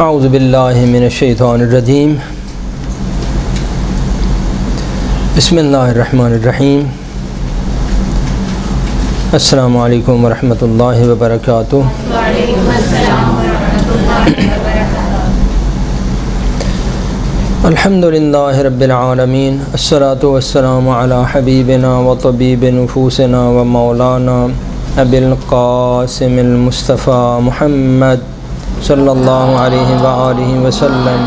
اعوذ باللہ من الشیطان الرجیم بسم اللہ الرحمن الرحیم السلام علیکم ورحمۃ اللہ وبرکاتہ۔ وعلیکم السلام ورحمۃ اللہ وبرکاتہ۔ الحمد للہ رب العالمین، الصلاۃ والسلام علی حبیبنا و طبیب نفوسنا و مولانا ابی القاسم المصطفیٰ محمد صلی اللہ علیہ وآلہ وسلم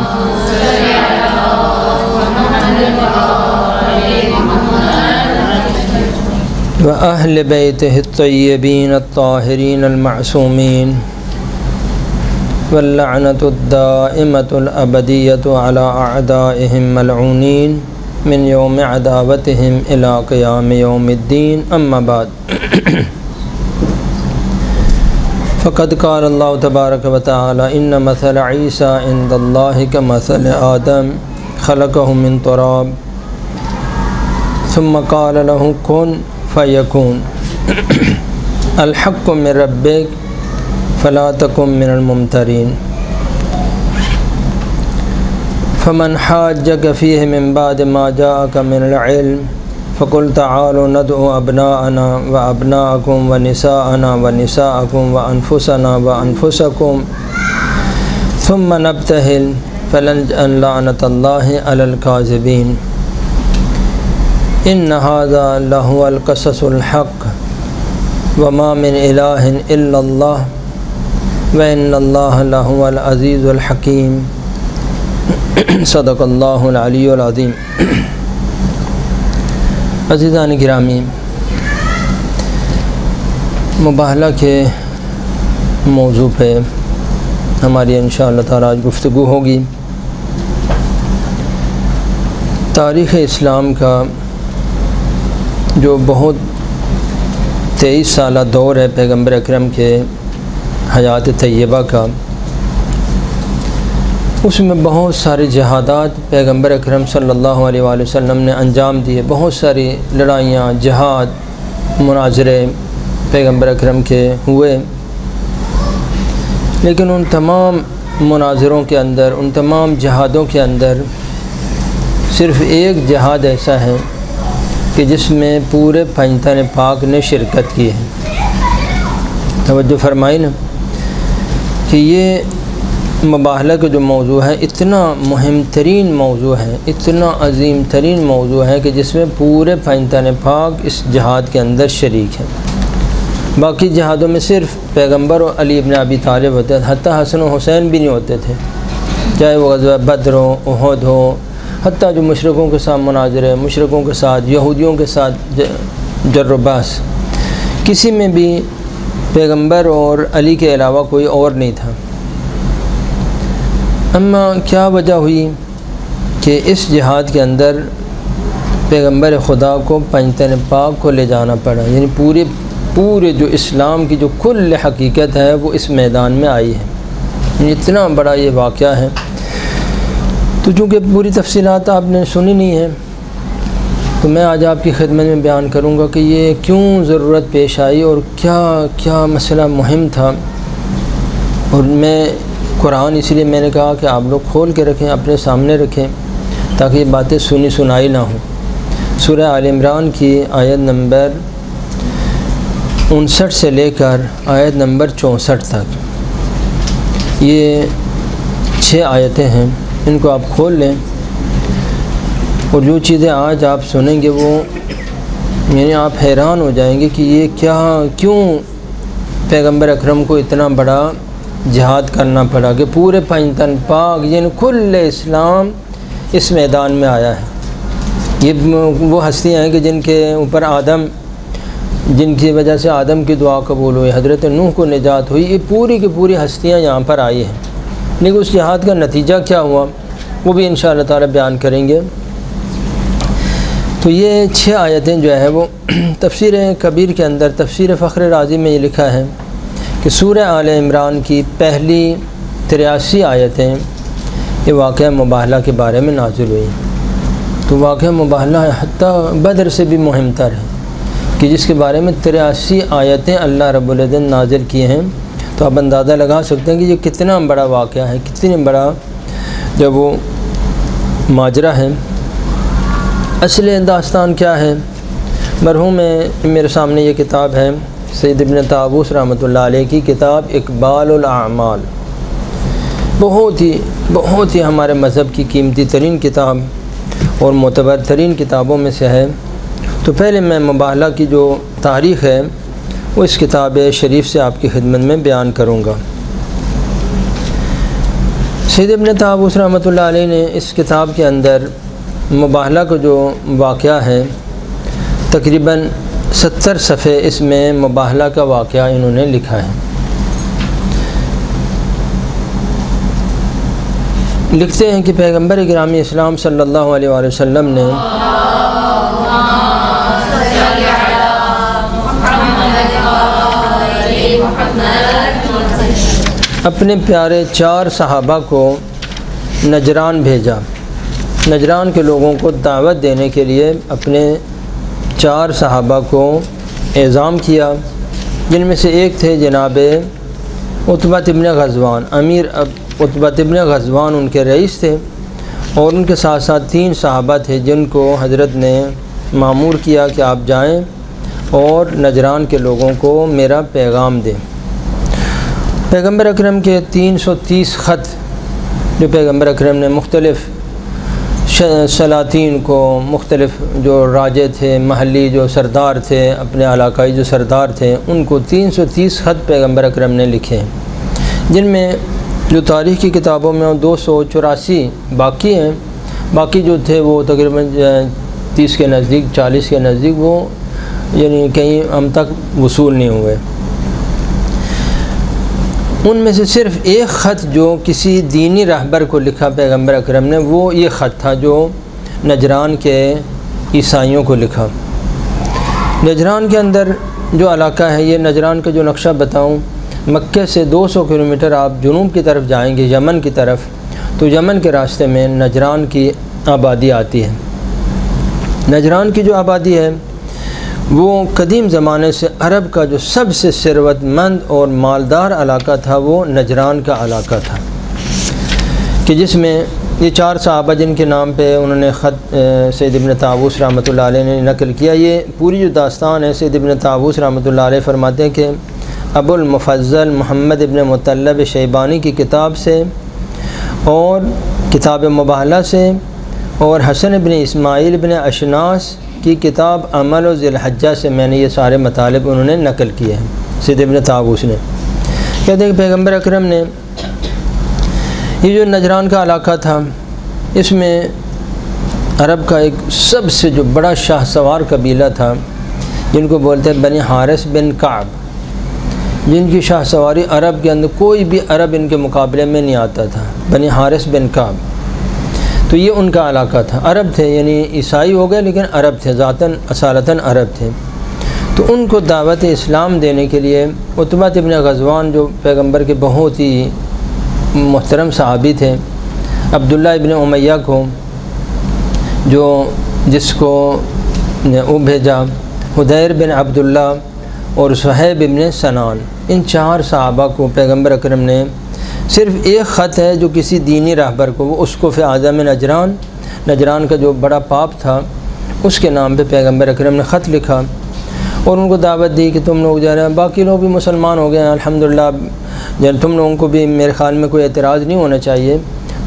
و اہل بیتہ الطیبین الطاہرین المعصومین واللعنۃ الدائمۃ الابدیۃ علی اعدائہم ملعونین من یوم عداوتہم الی قیام یوم الدین، اما بعد۔ فقد قال اللہ تبارک و تعالی ان مثل عیسیٰ عند اللہ کمثل آدم خلقہ من تراب ثم قال له کن فیکون الحق من ربک فلا تکن من الممترین فمن حاجک فیہ من بعد ما جاءک من العلم فقل تعالوا ندعو ابناءنا وابناءکم ونساءنا ونساءکم وانفسنا وانفسکم ثم نبتہل فلنجعل لعنۃ اللہ علی الکاذبین ان ھذا لہو القصص الحق وما من الہ الا اللہ وان اللہ لہو العزیز الحکیم۔ صدق اللہ العلی العظیم۔ عزیزان گرامی، مباہلہ کے موضوع پہ ہماری انشاءاللہ تعالی آج گفتگو ہوگی۔ تاریخ اسلام کا جو بہت 23 سالہ دور ہے پیغمبر اکرم کے حیات طیبہ کا، اس میں بہت سارے جہادات پیغمبر اکرم صلی اللہ علیہ وآلہ وسلم نے انجام دیے، بہت ساری لڑائیاں، جہاد، مناظرے پیغمبر اکرم کے ہوئے، لیکن ان تمام مناظروں کے اندر، ان تمام جہادوں کے اندر صرف ایک جہاد ایسا ہے کہ جس میں پورے پنجتن پاک نے شرکت کی ہے۔ توجہ فرمائی نا کہ یہ مباہلہ کا جو موضوع ہے اتنا مہم ترین موضوع ہے، اتنا عظیم ترین موضوع ہے کہ جس میں پورے پنجتن پاک اس جہاد کے اندر شریک ہے۔ باقی جہادوں میں صرف پیغمبر اور علی ابن ابی طالب ہوتے ہیں، حتیٰ حسن و حسین بھی نہیں ہوتے تھے، چاہے وہ غزوہ بدر ہو، احد ہو، حتیٰ جو مشرکوں کے ساتھ مناظرے، مشرکوں کے ساتھ، یہودیوں کے ساتھ جر و بحث، کسی میں بھی پیغمبر اور علی کے علاوہ کوئی اور نہیں تھا۔ اما کیا وجہ ہوئی کہ اس جہاد کے اندر پیغمبر خدا کو پنجتن پاک کو لے جانا پڑا، یعنی پورے جو اسلام کی جو کل حقیقت ہے وہ اس میدان میں آئی ہے، یعنی اتنا بڑا یہ واقعہ ہے۔ تو چونکہ پوری تفصیلات آپ نے سنی نہیں ہیں تو میں آج آپ کی خدمت میں بیان کروں گا کہ یہ کیوں ضرورت پیش آئی اور کیا مسئلہ مہم تھا۔ اور میں قرآن اس لیے میں نے کہا کہ آپ لوگ کھول کے رکھیں، اپنے سامنے رکھیں تاکہ یہ باتیں سنی سنائی نہ ہوں۔ سورہ آل عمران کی آیت نمبر 59 سے لے کر آیت نمبر 64 تک یہ 6 آیتیں ہیں، ان کو آپ کھول لیں اور جو چیزیں آج آپ سنیں گے وہ یعنی آپ حیران ہو جائیں گے کہ یہ کیوں پیغمبر اکرم کو اتنا بڑا جہاد کرنا پڑا کہ پورے پنجتن پاک یعنی کل اسلام اس میدان میں آیا ہے۔ یہ وہ ہستیاں ہیں کہ جن کے اوپر جن کی وجہ سے آدم کی دعا قبول ہوئی، حضرت نوح کو نجات ہوئی، یہ پوری کی پوری ہستیاں یہاں پر آئی ہیں، لیکن اس جہاد کا نتیجہ کیا ہوا وہ بھی انشاءاللہ تعالی بیان کریں گے۔ تو یہ 6 آیتیں جو ہے وہ تفسیر کبیر کے اندر، تفسیر فخر رازی میں یہ لکھا ہے کہ سورہ آل عمران کی پہلی 83 آیتیں یہ واقعہ مباہلہ کے بارے میں نازل ہوئی۔ تو واقعہ مباہلہ حتیٰ بدر سے بھی مہم تر ہے کہ جس کے بارے میں 83 آیتیں اللہ رب العزت نازل کیے ہیں۔ تو آپ اندازہ لگا سکتے ہیں کہ یہ کتنا بڑا واقعہ ہے، کتنی بڑا جب وہ ماجرا ہے۔ اصل داستان کیا ہے؟ مرحوم میرے سامنے یہ کتاب ہے سید ابن طاووس رحمۃ اللہ علیہ کی کتاب اقبال الاعمال، بہت ہی ہمارے مذہب کی قیمتی ترین کتاب اور معتبر ترین کتابوں میں سے ہے۔ تو پہلے میں مباہلہ کی جو تاریخ ہے وہ اس کتاب شریف سے آپ کی خدمت میں بیان کروں گا۔ سید ابن طاووس رحمۃ اللہ علیہ نے اس کتاب کے اندر مباہلہ کا جو واقعہ ہے تقریباً 70 صفحے اس میں مباہلہ کا واقعہ انہوں نے لکھا ہے۔ لکھتے ہیں کہ پیغمبر گرامی اسلام صلی اللہ علیہ وآلہ وسلم نے اپنے پیارے 4 صحابہ کو نجران بھیجا۔ نجران کے لوگوں کو دعوت دینے کے لیے اپنے 4 صحابہ کو اعزام کیا، جن میں سے ایک تھے جناب عتبہ ابن غزوان، امیر عتبہ ابن غزوان ان کے رئیس تھے، اور ان کے ساتھ ساتھ 3 صحابہ تھے جن کو حضرت نے مامور کیا کہ آپ جائیں اور نجران کے لوگوں کو میرا پیغام دیں۔ پیغمبر اکرم کے 330 خط جو پیغمبر اکرم نے مختلف سلاطین کو، مختلف جو راجے تھے، محلی جو سردار تھے، اپنے علاقائی جو سردار تھے، ان کو 330 خط پیغمبر اکرم نے لکھے، جن میں جو تاریخ کی کتابوں میں 284 باقی ہیں، باقی جو تھے وہ تقریباً 30 کے نزدیک، 40 کے نزدیک وہ یعنی کہیں ہم تک وصول نہیں ہوئے۔ ان میں سے صرف ایک خط جو کسی دینی رہبر کو لکھا پیغمبر اکرم نے، وہ یہ خط تھا جو نجران کے عیسائیوں کو لکھا۔ نجران کے اندر جو علاقہ ہے، یہ نجران کا جو نقشہ بتاؤں، مکہ سے 200 کلومیٹر آپ جنوب کی طرف جائیں گے، یمن کی طرف، تو یمن کے راستے میں نجران کی آبادی آتی ہے۔ نجران کی جو آبادی ہے وہ قدیم زمانے سے عرب کا جو سب سے ثروت مند اور مالدار علاقہ تھا، وہ نجران کا علاقہ تھا، کہ جس میں یہ 4 صحابہ جن کے نام پہ انہوں نے خط سید ابن طاووس رحمۃ اللہ علیہ نے نقل کیا۔ یہ پوری جو داستان ہے سید ابن طاووس رحمۃ اللہ علیہ فرماتے ہیں کہ ابو المفضل محمد ابن مطلب شیبانی کی کتاب سے اور کتاب مباہلہ سے اور حسن ابن اسماعیل ابن اشناس کی کتاب عمل و ذی الحجہ سے میں نے یہ سارے مطالب انہوں نے نقل کیے ہیں۔ سید ابن طاووس نے کہتے ہیں کہ پیغمبر اکرم نے یہ جو نجران کا علاقہ تھا، اس میں عرب کا ایک سب سے جو بڑا شاہ سوار قبیلہ تھا، جن کو بولتے ہیں بنی حارث بن کعب، جن کی شاہ سواری عرب کے اندر کوئی بھی عرب ان کے مقابلے میں نہیں آتا تھا، بنی حارث بن کعب۔ تو یہ ان کا علاقہ تھا، عرب تھے، یعنی عیسائی ہو گئے لیکن عرب تھے، ذاتاً اصالتاً عرب تھے۔ تو ان کو دعوت اسلام دینے کے لیے عتبہ ابن غزوان جو پیغمبر کے بہت ہی محترم صحابی تھے، عبداللہ ابن امیہ کو جس کو وہ بھیجا، حدیر بن عبداللہ اور صہیب ابن سنان، ان 4 صحابہ کو پیغمبر اکرم نے صرف ایک خط ہے جو کسی دینی رہبر کو، وہ اس کو فی اعظم نجران کا جو بڑا پاپ تھا اس کے نام پہ پیغمبر اکرم نے خط لکھا اور ان کو دعوت دی کہ تم لوگ جا رہے ہیں، باقی لوگ بھی مسلمان ہو گئے ہیں الحمدللہ، جب تم لوگوں کو بھی میرے خیال میں کوئی اعتراض نہیں ہونا چاہیے،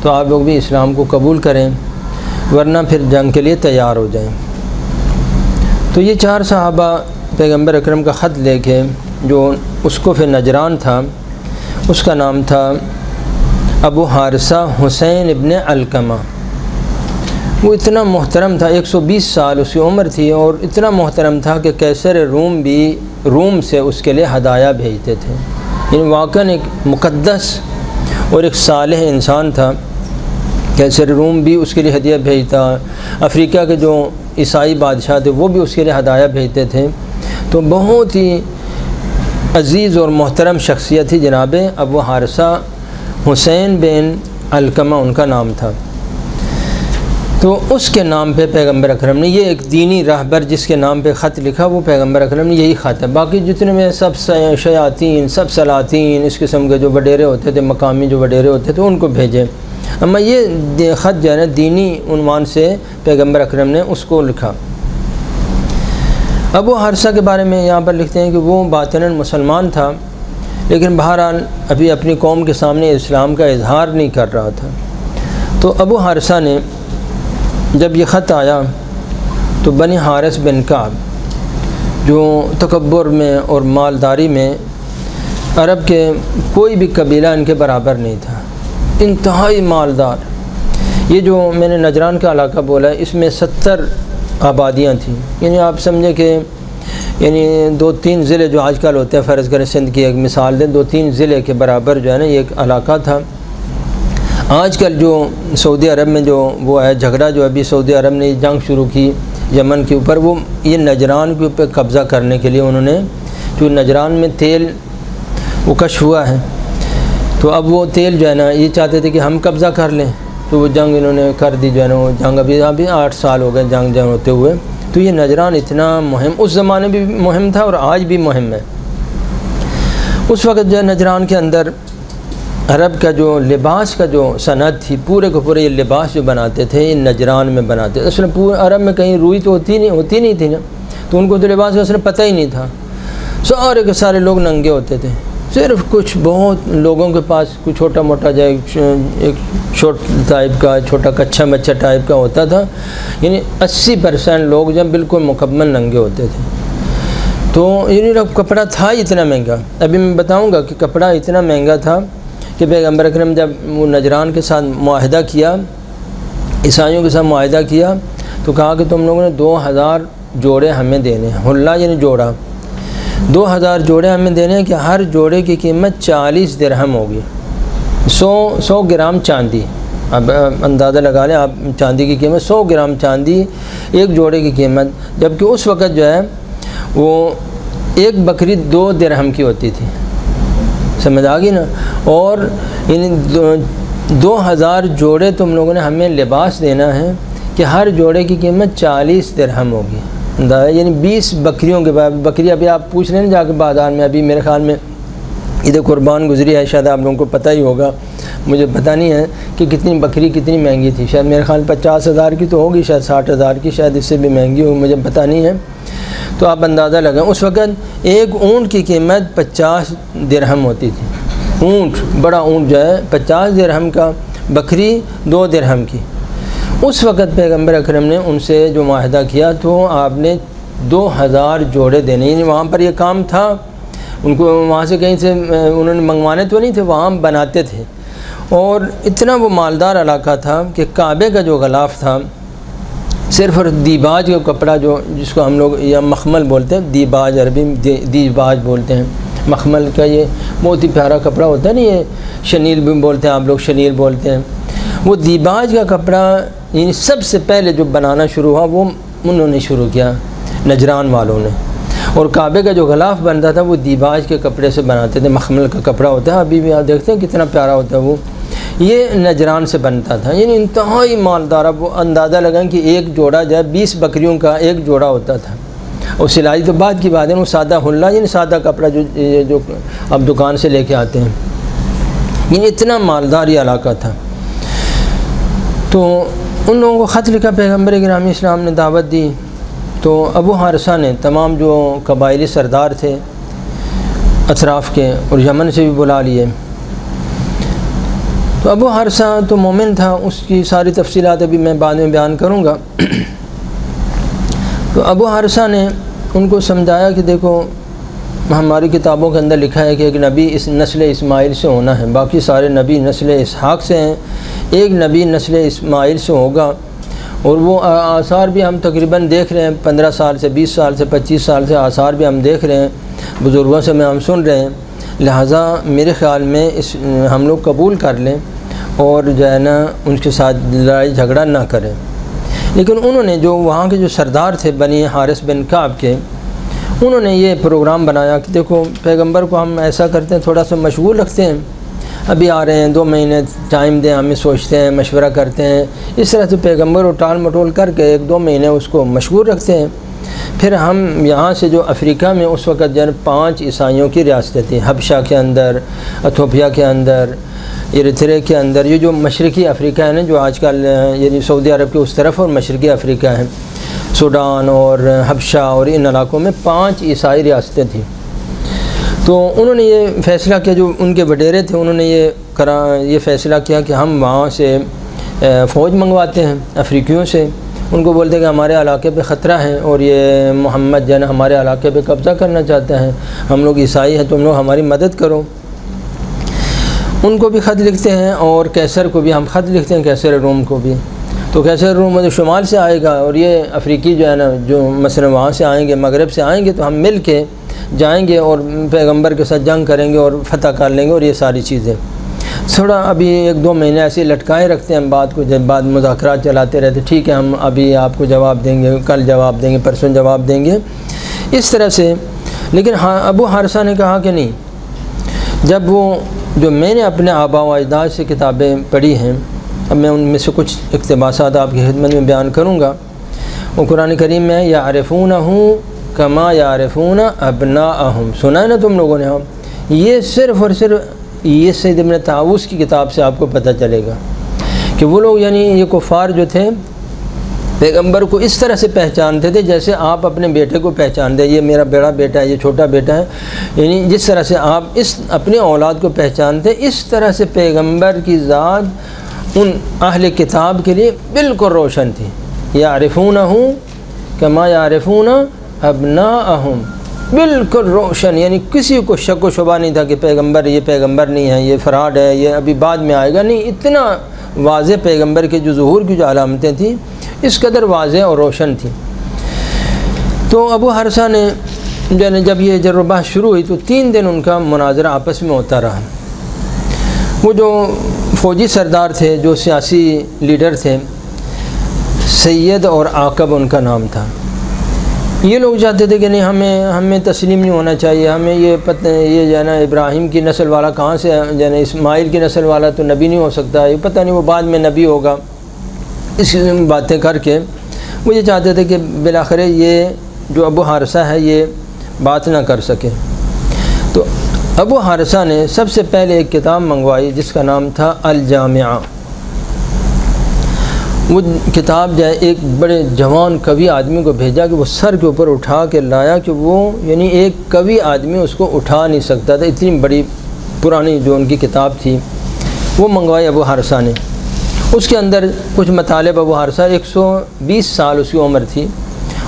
تو آپ لوگ بھی اسلام کو قبول کریں ورنہ پھر جنگ کے لیے تیار ہو جائیں۔ تو یہ 4 صحابہ پیغمبر اکرم کا خط لے کے، جو اس کو پھر نجران تھا، اس کا نام تھا ابو حارثہ حسین ابن علقمہ۔ وہ اتنا محترم تھا، 120 سال اس کی عمر تھی، اور اتنا محترم تھا کہ قیصر روم بھی روم سے اس کے لیے ہدایہ بھیجتے تھے۔ یعنی واقعاً ایک مقدس اور ایک صالح انسان تھا۔ قیصر روم بھی اس کے لیے ہدیہ بھیجتا، افریقہ کے جو عیسائی بادشاہ تھے وہ بھی اس کے لیے ہدایہ بھیجتے تھے۔ تو بہت ہی عزیز اور محترم شخصیت تھی جناب ابو حارثہ حسین بن علقمہ ان کا نام تھا۔ تو اس کے نام پہ پیغمبر اکرم نے، یہ ایک دینی راہبر جس کے نام پہ خط لکھا وہ پیغمبر اکرم نے یہی خط ہے۔ باقی جتنے میں سب شیاطین، سب سلاطین، اس قسم کے جو وڈیرے ہوتے تھے، مقامی جو وڈیرے ہوتے تھے ان کو بھیجے، اما یہ خط جو ہے نا دینی عنوان سے پیغمبر اکرم نے اس کو لکھا۔ ابو حارثہ کے بارے میں یہاں پر لکھتے ہیں کہ وہ باطناً مسلمان تھا، لیکن بہرحال ابھی اپنی قوم کے سامنے اسلام کا اظہار نہیں کر رہا تھا۔ تو ابو حارثہ نے جب یہ خط آیا تو بنی حارث بن کعب جو تکبر میں اور مالداری میں عرب کے کوئی بھی قبیلہ ان کے برابر نہیں تھا، انتہائی مالدار۔ یہ جو میں نے نجران کا علاقہ بولا ہے اس میں 70 آبادیاں تھیں، یعنی آپ سمجھیں کہ یعنی 2-3 ضلع جو آج کل ہوتے ہیں، فرض کریں سندھ کی ایک مثال دیں، 2-3 ضلع کے برابر جو ہے نا یہ ایک علاقہ تھا۔ آج کل جو سعودی عرب میں جو وہ ہے جھگڑا، جو ابھی سعودی عرب نے جنگ شروع کی یمن کے اوپر، وہ یہ نجران کے اوپر قبضہ کرنے کے لیے انہوں نے، جو نجران میں تیل وہ کش ہوا ہے تو اب وہ تیل جو ہے نا یہ چاہتے تھے کہ ہم قبضہ کر لیں، تو وہ جنگ انہوں نے کر دی جو ہے نا، وہ جنگ ابھی 8 سال ہو گئے جنگ ہوتے ہوئے۔ تو یہ نجران اتنا مہم اس زمانے بھی مہم تھا اور آج بھی مہم ہے۔ اس وقت جو ہے نجران کے اندر عرب کا جو لباس کا جو صنعت تھی، پورے کو پورے یہ لباس جو بناتے تھے یہ نجران میں بناتے تھے۔ اصل پورے عرب میں کہیں روئی تو ہوتی نہیں تھی نا، تو ان کو تو لباس کا اصل پتہ ہی نہیں تھا، سارے کے سارے لوگ ننگے ہوتے تھے، صرف کچھ بہت لوگوں کے پاس کوئی چھوٹا موٹا جو ایک شورٹ ٹائپ کا، چھوٹا کچھا مچھا ٹائپ کا ہوتا تھا، یعنی 80% لوگ جب بالکل مکمل ننگے ہوتے تھے۔ تو یعنی کپڑا تھا اتنا مہنگا، ابھی میں بتاؤں گا کہ کپڑا اتنا مہنگا تھا کہ پیغمبر اکرم جب وہ نجران کے ساتھ معاہدہ کیا، عیسائیوں کے ساتھ معاہدہ کیا، تو کہا کہ تم لوگوں نے 2000 جوڑے ہمیں دینے ہیں، حلہ یعنی جوڑا، 2000 جوڑے ہمیں دینے ہیں کہ ہر جوڑے کی قیمت 40 درہم ہوگی، 100 گرام چاندی۔ اب اندازہ لگا لیں آپ، چاندی کی قیمت 100 گرام چاندی ایک جوڑے کی قیمت، جبکہ اس وقت جو ہے وہ ایک بکری 2 درہم کی ہوتی تھی، سمجھ آ گئی نا۔ اور یعنی 2000 جوڑے تم لوگوں نے ہمیں لباس دینا ہے کہ ہر جوڑے کی قیمت 40 درہم ہوگی، یعنی 20 بکریوں کے بعد، بکری ابھی آپ پوچھ لیں جا کے بازار میں، ابھی میرے خیال میں عید قربان گزری ہے، شاید آپ لوگوں کو پتہ ہی ہوگا، مجھے پتہ نہیں ہے کہ کتنی بکری کتنی مہنگی تھی، شاید میرے خیال 50,000 کی تو ہوگی، شاید 60,000 کی، شاید اس سے بھی مہنگی ہوگی، مجھے پتہ نہیں ہے۔ تو آپ اندازہ لگائیں اس وقت ایک اونٹ کی قیمت 50 درہم ہوتی تھی، اونٹ بڑا اونٹ جو ہے 50 درہم کا، بکری 2 درہم کی۔ اس وقت پیغمبر اکرم نے ان سے جو معاہدہ کیا تو آپ نے 2000 جوڑے دینے، یعنی وہاں پر یہ کام تھا، ان کو وہاں سے کہیں سے انہوں نے منگوانے تو نہیں تھے، وہاں بناتے تھے۔ اور اتنا وہ مالدار علاقہ تھا کہ کعبے کا جو غلاف تھا، صرف دیباج کا کپڑا جو جس کو ہم لوگ یا مخمل بولتے ہیں، دیباج عربی میں دیباج بولتے ہیں، مخمل کا یہ بہت ہی پیارا کپڑا ہوتا ہے نا، یہ شنیل بھی بولتے ہیں آپ لوگ، شنیل بولتے ہیں، وہ دیباج کا کپڑا یعنی سب سے پہلے جو بنانا شروع ہوا وہ انہوں نے شروع کیا، نجران والوں نے۔ اور کعبے کا جو غلاف بنتا تھا وہ دیباج کے کپڑے سے بناتے تھے، مخمل کا کپڑا ہوتا ہے، ابھی بھی آپ دیکھتے ہیں کتنا پیارا ہوتا ہے وہ، یہ نجران سے بنتا تھا، یعنی انتہائی مالدار۔ اب وہ اندازہ لگائیں کہ ایک جوڑا جو ہے 20 بکریوں کا ایک جوڑا ہوتا تھا، اور سلائی تو بعد کی بات ہے، وہ سادہ حلہ یعنی سادہ کپڑا جو اب دکان سے لے کے آتے ہیں، یعنی اتنا مالدار یہ علاقہ تھا۔ تو ان لوگوں کو خط لکھا، پیغمبر گرامی اسلام نے دعوت دی، تو ابو حارثہ نے تمام جو قبائلی سردار تھے اطراف کے اور یمن سے بھی بلا لیے۔ تو ابو حارثہ تو مومن تھا، اس کی ساری تفصیلات ابھی میں بعد میں بیان کروں گا۔ تو ابو حارثہ نے ان کو سمجھایا کہ دیکھو ہماری کتابوں کے اندر لکھا ہے کہ ایک نبی اس نسل اسماعیل سے ہونا ہے، باقی سارے نبی نسل اسحاق سے ہیں، ایک نبی نسل اسماعیل سے ہوگا، اور وہ آثار بھی ہم تقریباً دیکھ رہے ہیں، 15 سال سے 20 سال سے 25 سال سے آثار بھی ہم دیکھ رہے ہیں، بزرگوں سے میں ہم سن رہے ہیں، لہٰذا میرے خیال میں ہم لوگ قبول کر لیں اور جو ہے نا ان کے ساتھ لڑائی جھگڑا نہ کریں۔ لیکن انہوں نے جو وہاں کے جو سردار تھے بنی حارث بن کعب کے، انہوں نے یہ پروگرام بنایا کہ دیکھو پیغمبر کو ہم ایسا کرتے ہیں، تھوڑا سا مشغول رکھتے ہیں، ابھی آ رہے ہیں 2 مہینے ٹائم دیں، ہمیں سوچتے ہیں، مشورہ کرتے ہیں۔ اس طرح سے پیغمبر کو ٹال مٹول کر کے 1-2 مہینے اس کو مشغول رکھتے ہیں۔ پھر ہم یہاں سے جو افریقہ میں اس وقت 5 عیسائیوں کی ریاستیں تھیں، حبشہ کے اندر، ایتھوپیا کے اندر، ایریتھریا کے اندر، یہ جو مشرقی افریقہ ہے نا، جو آج کل یعنی سعودی عرب کے اس طرف اور مشرقی افریقہ ہے، سوڈان اور حبشہ اور ان علاقوں میں 5 عیسائی ریاستیں تھیں۔ تو انہوں نے یہ فیصلہ کیا، جو ان کے وڈیرے تھے انہوں نے یہ فیصلہ کیا کہ ہم وہاں سے فوج منگواتے ہیں افریقیوں سے، ان کو بولتے ہیں کہ ہمارے علاقے پہ خطرہ ہے اور یہ محمد جو ہے نا ہمارے علاقے پہ قبضہ کرنا چاہتا ہے، ہم لوگ عیسائی ہیں، تم لوگ ہماری مدد کرو۔ ان کو بھی خط لکھتے ہیں اور کیسر کو بھی ہم خط لکھتے ہیں، کیسر روم کو بھی۔ تو کیسر روم جو شمال سے آئے گا اور یہ افریقی جو ہے نا جو مثلا وہاں سے آئیں گے، مغرب سے آئیں گے، تو ہم مل کے جائیں گے اور پیغمبر کے ساتھ جنگ کریں گے اور فتح کر لیں گے اور یہ ساری چیزیں۔ تھوڑا ابھی 1-2 مہینے ایسے لٹکائے رکھتے ہیں بات کو، جب بعد مذاکرات چلاتے رہتے، ٹھیک ہے ہم ابھی آپ کو جواب دیں گے، کل جواب دیں گے، پرسوں جواب دیں گے، اس طرح سے۔ لیکن ابو حارثہ نے کہا کہ نہیں، جب وہ جو میں نے اپنے آباء و اجداد سے کتابیں پڑھی ہیں، اب میں ان میں سے کچھ اقتباسات آپ کی خدمت میں بیان کروں گا۔ وہ قرآن کریم میں یعرفونہ کما یعرفون ابناءہم، سنا ہے نا تم لوگوں نے؟ ہم یہ صرف اور صرف یہ سید ابن طاووس کی کتاب سے آپ کو پتہ چلے گا کہ وہ لوگ یعنی یہ کفار جو تھے پیغمبر کو اس طرح سے پہچانتے تھے جیسے آپ اپنے بیٹے کو پہچانتے ہیں، یہ میرا بڑا بیٹا ہے، یہ چھوٹا بیٹا ہے، یعنی جس طرح سے آپ اپنے اولاد کو پہچانتے، اس طرح سے پیغمبر کی ذات ان اہل کتاب کے لیے بالکل روشن تھی۔ یعرفونہ کما یعرفون ابناءہم، بالکل روشن، یعنی کسی کو شک و شبہ نہیں تھا کہ پیغمبر یہ پیغمبر نہیں ہے، یہ فراڈ ہے، یہ ابھی بعد میں آئے گا، نہیں، اتنا واضح پیغمبر کے جو ظہور کی جو علامتیں تھیں اس قدر واضح اور روشن تھیں۔ تو ابو حارثہ نے جب یہ جر و بحث شروع ہوئی تو 3 دن ان کا مناظرہ آپس میں ہوتا رہا۔ وہ جو فوجی سردار تھے، جو سیاسی لیڈر تھے، سید اور عاقب ان کا نام تھا، یہ لوگ چاہتے تھے کہ نہیں، ہمیں تسلیم نہیں ہونا چاہیے، ہمیں یہ جو ہے نا ابراہیم کی نسل والا کہاں سے جو ہے نا اسماعیل کی نسل والا تو نبی نہیں ہو سکتا، یہ پتہ نہیں وہ بعد میں نبی ہوگا، اس باتیں کر کے وہ یہ چاہتے تھے کہ بالآخر یہ جو ابو حارثہ ہے یہ بات نہ کر سکے۔ تو ابو حارثہ نے سب سے پہلے ایک کتاب منگوائی جس کا نام تھا الجامعہ۔ وہ کتاب جو ہے ایک بڑے جوان قوی آدمی کو بھیجا کہ وہ سر کے اوپر اٹھا کے لایا کہ وہ یعنی ایک قوی آدمی اس کو اٹھا نہیں سکتا تھا، اتنی بڑی پرانی جو ان کی کتاب تھی وہ منگوائی ابو حارثہ نے۔ اس کے اندر کچھ مطالب، ابو حارثہ 120 سال اس کی عمر تھی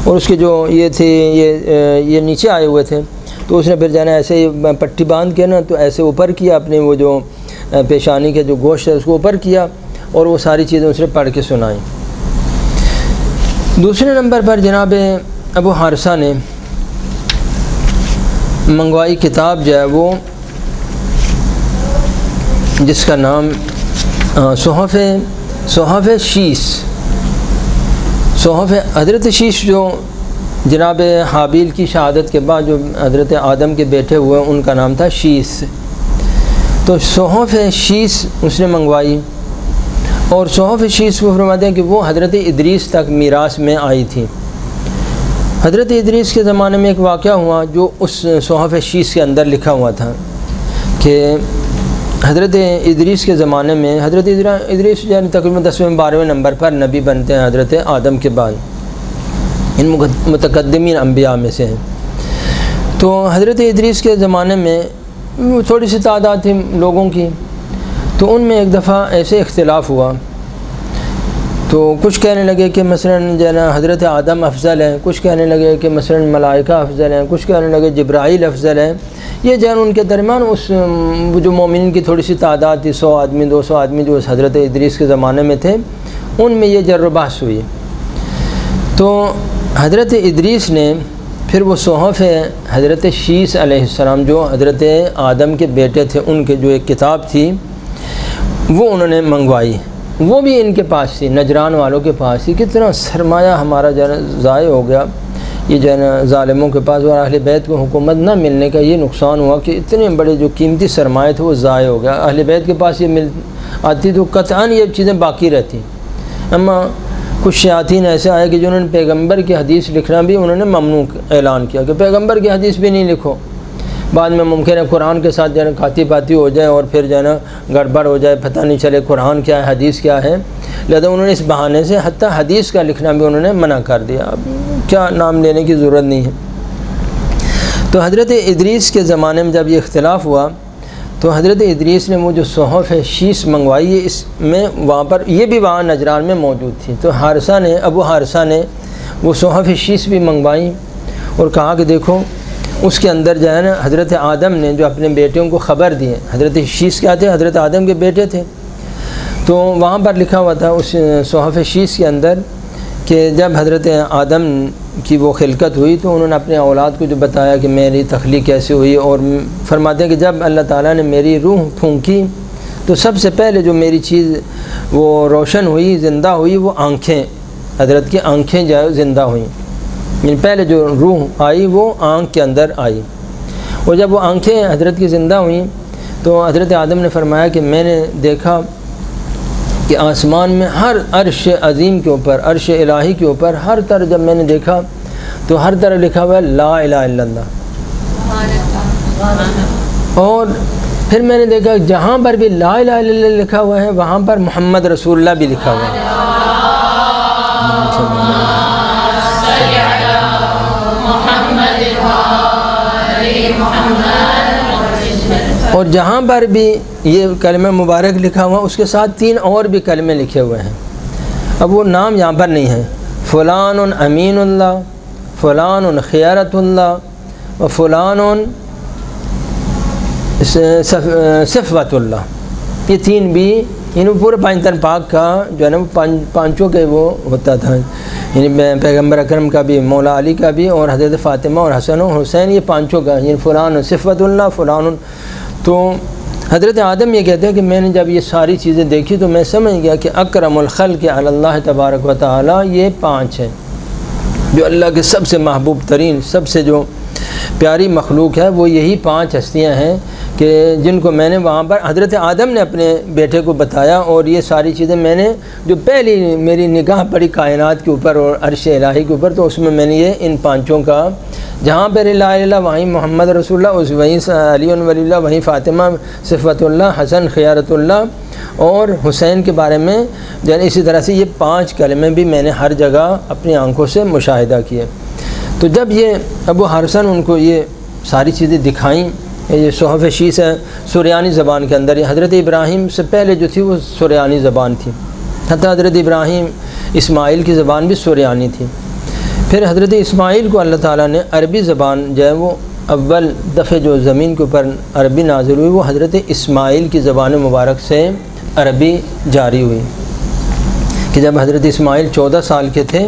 اور اس کے جو یہ تھے یہ نیچے آئے ہوئے تھے، تو اس نے پھر جانا ایسے پٹی باندھ کے نا تو ایسے اوپر کیا، اپنے وہ جو پیشانی کے جو گوشت ہے اس کو اوپر کیا اور وہ ساری چیزیں اس نے پڑھ کے سنائیں۔ دوسرے نمبر پر جناب ابو حارثہ نے منگوائی کتاب جو ہے وہ جس کا نام صحف شیس، صحف حضرت شیس جو جناب حابیل کی شہادت کے بعد جو حضرت آدم کے بیٹے ہوئے ان کا نام تھا شیس، تو صحف شیس اس نے منگوائی۔ اور صحف شیس کو فرماتے ہیں کہ وہ حضرت ادریس تک میراث میں آئی تھی۔ حضرت ادریس کے زمانے میں ایک واقعہ ہوا جو اس صحف شیس کے اندر لکھا ہوا تھا کہ حضرت ادریس کے زمانے میں حضرت ادریس جو ہے تقریباً 10ویں-12ویں نمبر پر نبی بنتے ہیں حضرت آدم کے بعد، ان متقدمین انبیاء میں سے ہیں۔ تو حضرت ادریس کے زمانے میں تھوڑی سی تعداد تھی لوگوں کی، تو ان میں ایک دفعہ ایسے اختلاف ہوا، تو کچھ کہنے لگے کہ مثلاً جو ہے نا حضرت آدم افضل ہیں، کچھ کہنے لگے کہ مثلاً ملائکہ افضل ہیں، کچھ کہنے لگے جبرائیل افضل ہیں۔ یہ جو ہے ان کے درمیان اس جو مومنین کی تھوڑی سی تعداد تھی، 100 آدمی 200 آدمی جو حضرت ادریس کے زمانے میں تھے، ان میں یہ جر و بحث ہوئی۔ تو حضرت ادریس نے پھر وہ صحف حضرت شیس علیہ السلام جو حضرت آدم کے بیٹے تھے ان کے جو ایک کتاب تھی وہ انہوں نے منگوائی، وہ بھی ان کے پاس تھی، نجران والوں کے پاس تھی۔ کتنا سرمایہ ہمارا ضائع ہو گیا، یہ جو ہے نا ظالموں کے پاس اور اہل بیت کو حکومت نہ ملنے کا یہ نقصان ہوا کہ اتنے بڑے جو قیمتی سرمایہ تھے وہ ضائع ہو گیا۔ اہل بیت کے پاس یہ آتی تو قطعاً یہ چیزیں باقی رہتی، اما کچھ شیاطین ایسے آئے کہ جنہوں نے پیغمبر کی حدیث لکھنا بھی انہوں نے ممنوع اعلان کیا کہ پیغمبر کی حدیث بھی نہیں لکھو، بعد میں ممکن ہے قرآن کے ساتھ جو ہے نا کھاتی پاتی ہو جائے اور پھر جو ہے نا گڑبڑ ہو جائے، پتہ نہیں چلے قرآن کیا ہے حدیث کیا ہے، لہذا انہوں نے اس بہانے سے حتیٰ حدیث کا لکھنا بھی انہوں نے منع کر دیا۔ اب کیا نام لینے کی ضرورت نہیں ہے۔ تو حضرت ادریس کے زمانے میں جب یہ اختلاف ہوا تو حضرت ادریس نے وہ جو صحف شیش منگوائی ہے، اس میں وہاں پر یہ بھی وہاں نجران میں موجود تھی، تو ابو حارثہ نے وہ صحف شیش بھی منگوائیں اور کہا کہ دیکھو اس کے اندر جو ہے نا حضرت آدم نے جو اپنے بیٹوں کو خبر دی ہے، حضرت شیش کیا تھے؟ حضرت آدم کے بیٹے تھے، تو وہاں پر لکھا ہوا تھا اس صحف شیش کے اندر کہ جب حضرت آدم کی وہ خلقت ہوئی تو انہوں نے اپنے اولاد کو جو بتایا کہ میری تخلیق کیسے ہوئی، اور فرماتے ہیں کہ جب اللہ تعالیٰ نے میری روح پھونکی تو سب سے پہلے جو میری چیز وہ روشن ہوئی، زندہ ہوئی، وہ آنکھیں، حضرت کی آنکھیں جو زندہ ہوئیں، یعنی پہلے جو روح آئی وہ آنکھ کے اندر آئی، اور جب وہ آنکھیں حضرت کی زندہ ہوئیں تو حضرت آدم نے فرمایا کہ میں نے دیکھا کہ آسمان میں ہر عرش عظیم کے اوپر، عرش الہی کے اوپر ہر طرف جب میں نے دیکھا تو ہر طرف لکھا ہوا ہے لا الہ الا اللہ، اور پھر میں نے دیکھا جہاں پر بھی لا الہ الا اللہ لکھا ہوا ہے وہاں پر محمد رسول اللہ بھی لکھا ہوا ہے۔ اور جہاں پر بھی یہ کلمہ مبارک لکھا ہوا اس کے ساتھ 3 اور بھی کلمے لکھے ہوئے ہیں، اب وہ نام یہاں پر نہیں ہے، فلان امین اللہ، فلان خیارت اللہ، و فلان صفوت اللہ، یہ 3 بھی یعنی پورے پانچ پاک کا جو ہے نا وہ پانچوں کے وہ ہوتا تھا، یعنی پیغمبر اکرم کا بھی، مولا علی کا بھی، اور حضرت فاطمہ اور حسن و حسین، یہ پانچوں کا، یعنی فلان صفوت اللہ فلان۔ تو حضرت آدم یہ کہتے ہیں کہ میں نے جب یہ ساری چیزیں دیکھی تو میں سمجھ گیا کہ اکرم الخلق علی اللہ تبارک و تعالی یہ 5 ہیں، جو اللہ کے سب سے محبوب ترین، سب سے جو پیاری مخلوق ہے وہ یہی 5 ہستیاں ہیں کہ جن کو میں نے وہاں پر حضرت آدم نے اپنے بیٹے کو بتایا، اور یہ ساری چیزیں میں نے جو پہلی میری نگاہ پڑی کائنات کے اوپر اور عرش الہی کے اوپر، تو اس میں میں نے یہ ان 5 کا جہاں پر لا الہ الا اللہ وہیں محمد رسول اللہ، وہیں علی ولی اللہ، وہیں فاطمہ صفوت اللہ، حسن خیارت اللہ اور حسین کے بارے میں یعنی اسی طرح سے یہ 5 کلمے بھی میں نے ہر جگہ اپنی آنکھوں سے مشاہدہ کیے۔ تو جب یہ ابو حارثہ نے ان کو یہ ساری چیزیں دکھائیں، یہ صحف شیش ہے سریانی زبان کے اندر، یہ حضرت ابراہیم سے پہلے جو تھی وہ سریانی زبان تھی، حتیٰ حضرت ابراہیم اسماعیل کی زبان بھی سریانی تھی، پھر حضرت اسماعیل کو اللہ تعالیٰ نے عربی زبان جو ہے وہ اول دفعہ جو زمین کے اوپر عربی نازل ہوئی وہ حضرت اسماعیل کی زبان مبارک سے عربی جاری ہوئی، کہ جب حضرت اسماعیل 14 سال کے تھے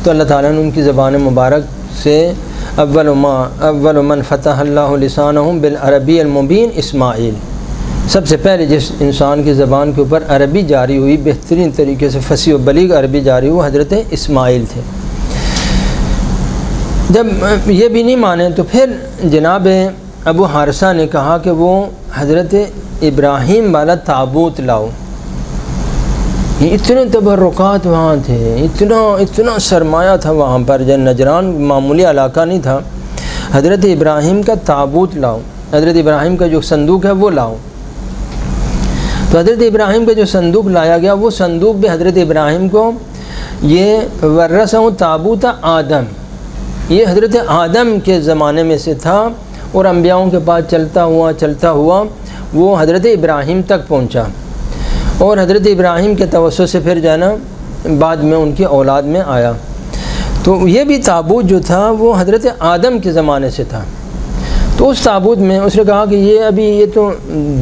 تو اللہ تعالیٰ نے ان کی زبان مبارک سے اول من فتح اللہ لسانہم بالعربی المبین اسماعیل، سب سے پہلے جس انسان کی زبان کے اوپر عربی جاری ہوئی، بہترین طریقے سے فصیح و بلیغ عربی جاری ہوئی، حضرت اسماعیل تھے۔ جب یہ بھی نہیں مانے تو پھر جناب ابو حارثہ نے کہا کہ وہ حضرت ابراہیم والا تابوت لاؤ، اتنے تبرکات وہاں تھے، اتنا سرمایہ تھا وہاں پر، جو نجران معمولی علاقہ نہیں تھا، حضرت ابراہیم کا تابوت لاؤ، حضرت ابراہیم کا جو صندوق ہے وہ لاؤ۔ تو حضرت ابراہیم کا جو صندوق لایا گیا وہ صندوق بھی حضرت ابراہیم کو یہ ورثہ تابوت آدم، یہ حضرت آدم کے زمانے میں سے تھا، اور انبیاؤں کے پاس چلتا ہوا وہ حضرت ابراہیم تک پہنچا، اور حضرت ابراہیم کے توسط سے پھر جو ہے نا بعد میں ان کی اولاد میں آیا۔ تو یہ بھی تابوت جو تھا وہ حضرت آدم کے زمانے سے تھا، تو اس تابوت میں اس نے کہا کہ یہ تو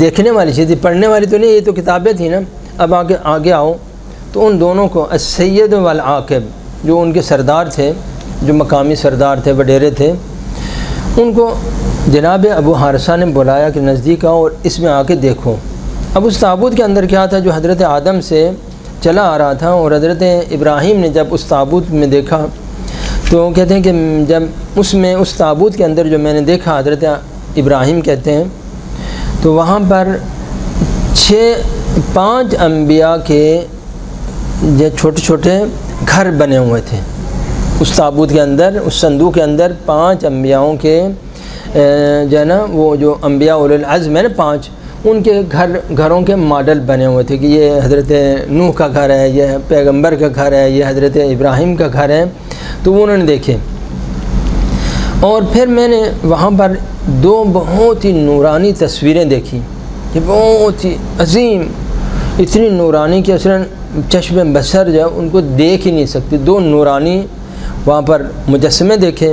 دیکھنے والی چیز تھی، پڑھنے والی تو نہیں، یہ تو کتابیں تھیں نا، اب آگے آؤ۔ تو ان دونوں کو السید والعاقب، جو ان کے سردار تھے، جو مقامی سردار تھے، وڈیرے تھے، ان کو جناب ابو حارثہ نے بلایا کہ نزدیک آؤ اور اس میں آ کے دیکھو۔ اب اس تابوت کے اندر کیا تھا جو حضرت آدم سے چلا آ رہا تھا، اور حضرت ابراہیم نے جب اس تابوت میں دیکھا تو کہتے ہیں کہ جب اس تابوت کے اندر جو میں نے دیکھا حضرت ابراہیم کہتے ہیں، تو وہاں پر 5 انبیاء کے جو چھوٹے چھوٹے گھر بنے ہوئے تھے اس تابوت کے اندر، اس صندوق کے اندر 5 انبیاءوں کے جو ہے نا وہ جو انبیاء اولو العزم ہے نا 5، ان کے گھروں کے ماڈل بنے ہوئے تھے کہ یہ حضرت نوح کا گھر ہے، یہ پیغمبر کا گھر ہے، یہ حضرت ابراہیم کا گھر ہے، تو وہ انہوں نے دیکھے۔ اور پھر میں نے وہاں پر 2 بہت ہی نورانی تصویریں دیکھی، یہ بہت ہی عظیم، اتنی نورانی کہ اصلاً چشم بصر جو ان کو دیکھ ہی نہیں سکتی، 2 نورانی وہاں پر مجسمے دیکھے۔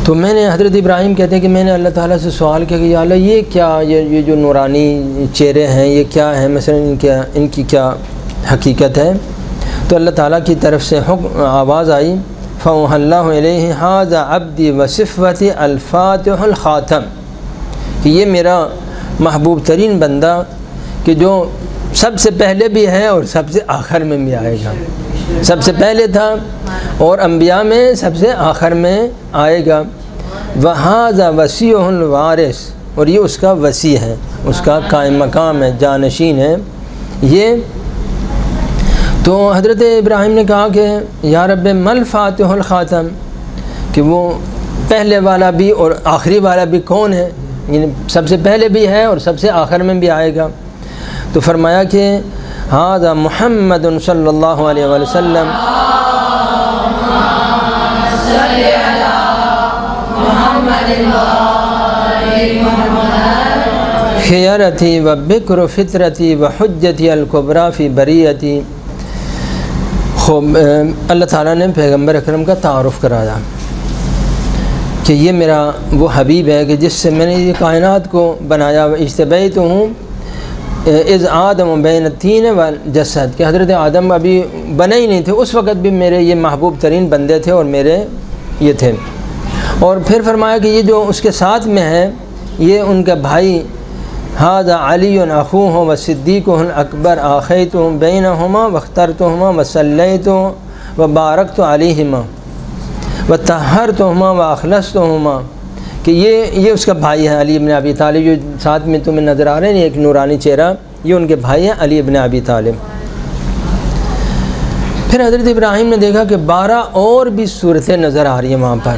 تو میں نے حضرت ابراہیم کہتے ہیں کہ میں نے اللہ تعالیٰ سے سوال کیا کہ یا اللہ یہ کیا، یہ جو نورانی چہرے ہیں یہ کیا ہیں، مثلا ان کی کیا حقیقت ہے؟ تو اللہ تعالیٰ کی طرف سے آواز آئی، فَأَوْحَى اللَّهُ إِلَيْهِ هَذَا عَبْدِي وَصِفْوَتِي الْفَاتِحُ الْخَاتَمُ، کہ یہ میرا محبوب ترین بندہ کہ جو سب سے پہلے بھی ہے اور سب سے آخر میں بھی آئے گا، سب سے پہلے تھا اور انبیاء میں سب سے آخر میں آئے گا۔ وَهَذَا وَسِيعُ الْوَارِث، اور یہ اس کا وسیع ہے، اس کا قائم مقام ہے، جانشین ہے یہ۔ تو حضرت ابراہیم نے کہا کہ یا رب مل فاتح الخاتم، کہ وہ پہلے والا بھی اور آخری والا بھی کون ہے، یعنی سب سے پہلے بھی ہے اور سب سے آخر میں بھی آئے گا۔ تو فرمایا کہ ھذا محمد صلی اللہ علیہ وآلہ وسلم، خیرتی و بکر فطرتی و حجتی الکبریٰ فی بریتی۔ خوب اللہ تعالیٰ نے پیغمبر اکرم کا تعارف کرایا کہ یہ میرا وہ حبیب ہے کہ جس سے میں نے یہ کائنات کو بنایا، اجتبیت ہوں اذ آدم بین الطین والجسد، کہ حضرت آدم ابھی بنے ہی نہیں تھے اس وقت بھی میرے یہ محبوب ترین بندے تھے اور میرے یہ تھے۔ اور پھر فرمایا کہ یہ جو اس کے ساتھ میں ہے یہ ان کا بھائی، ھذا علی اخوہ و صدیق اکبر آخیت بینہما واخترتہما وصلیت وبارکت علیہما وطہرتہما واخلصتہما، کہ یہ اس کا بھائی ہے علی ابن ابی طالب، جو ساتھ میں تمہیں نظر آ رہے ہیں ایک نورانی چہرہ، یہ ان کے بھائی ہیں علی ابن ابی طالب۔ پھر حضرت ابراہیم نے دیکھا کہ 12 اور بھی صورتیں نظر آ رہی ہیں وہاں پر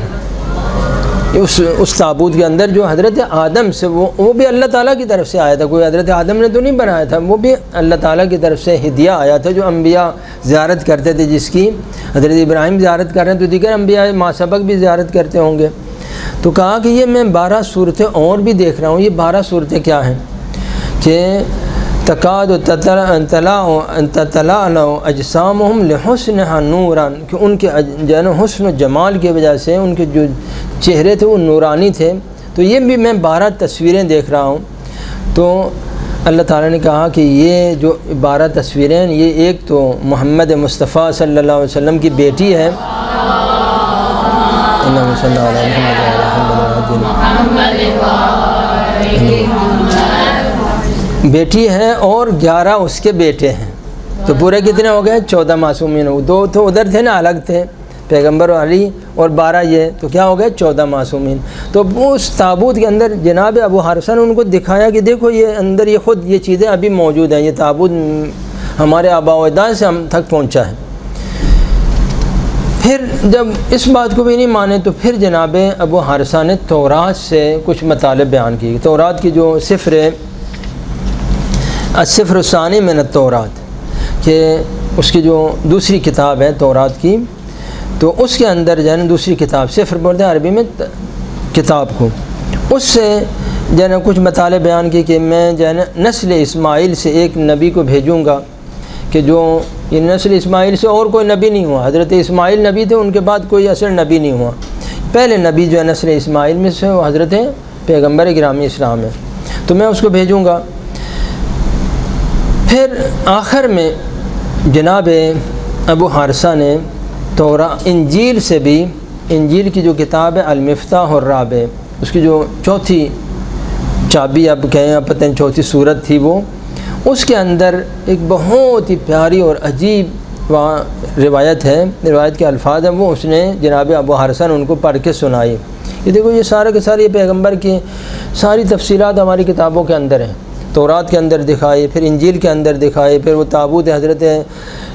اس تابوت کے اندر، جو حضرت آدم سے وہ بھی اللہ تعالیٰ کی طرف سے آیا تھا، کوئی حضرت آدم نے تو نہیں بنایا تھا، وہ بھی اللہ تعالیٰ کی طرف سے ہدیہ آیا تھا جو انبیاء زیارت کرتے تھے، جس کی حضرت ابراہیم زیارت کر رہے ہیں تو دیگر انبیاء ما سبق بھی زیارت کرتے ہوں گے۔ تو کہا کہ یہ میں 12 صورتیں اور بھی دیکھ رہا ہوں، یہ 12 صورتیں کیا ہیں کہ تکاد تطلع اجسامہم لحسنھا نورا، کہ ان کے جو ہے نا حسن و جمال کی وجہ سے ان کے جو چہرے تھے وہ نورانی تھے۔ تو یہ بھی میں 12 تصویریں دیکھ رہا ہوں۔ تو اللہ تعالیٰ نے کہا کہ یہ جو 12 تصویریں، یہ ایک تو محمد مصطفیٰ صلی اللہ علیہ وسلم کی بیٹی ہے، اللہم صلی اللہ علیہ بیٹی ہے، اور 11 اس کے بیٹے ہیں، تو پورے کتنے ہو گئے؟ 14 معصومین۔ 2 تو ادھر تھے نا، الگ تھے، پیغمبر علی، اور 12 یہ، تو کیا ہو گئے؟ 14 معصومین۔ تو اس تابوت کے اندر جناب ابو حارثہ نے ان کو دکھایا کہ دیکھو یہ اندر یہ خود یہ چیزیں ابھی موجود ہیں، یہ تابوت ہمارے آباء و اجداد سے ہم تک پہنچا ہے۔ پھر جب اس بات کو بھی نہیں مانے تو پھر جناب ابو حارثہ نے تورات سے کچھ مطالب بیان کی، تورات کی جو السفر الثانی من التورات، کہ اس کی جو دوسری کتاب ہے تورات کی، تو اس کے اندر جو ہے نا دوسری کتاب، سفر بولتے ہیں عربی میں کتاب کو، اس سے جو ہے نا کچھ مطالب بیان کی کہ میں جو ہے نا نسل اسماعیل سے ایک نبی کو بھیجوں گا، کہ جو یہ نسل اسماعیل سے اور کوئی نبی نہیں ہوا، حضرت اسماعیل نبی تھے، ان کے بعد کوئی اصل نبی نہیں ہوا، پہلے نبی جو ہے نسل اسماعیل میں سے وہ حضرت پیغمبر گرامی اسلام ہے، تو میں اس کو بھیجوں گا۔ پھر آخر میں جناب ابو حارثہ نے انجیل سے بھی، انجیل کی جو کتاب ہے المفتاح الرابع، اس کی جو چوتھی چابی اب کہیں پتہ نہیں چوتھی صورت تھی وہ، اس کے اندر ایک بہت ہی پیاری اور عجیب وہاں روایت ہے، روایت کے الفاظ ہیں، وہ اس نے جناب ابو حارثہ نے ان کو پڑھ کے سنائی۔ یہ دیکھو یہ سارے کے سارے یہ پیغمبر کی ساری تفصیلات ہماری کتابوں کے اندر ہیں، تورات کے اندر دکھائی، پھر انجیل کے اندر دکھائی، پھر وہ تابوت حضرت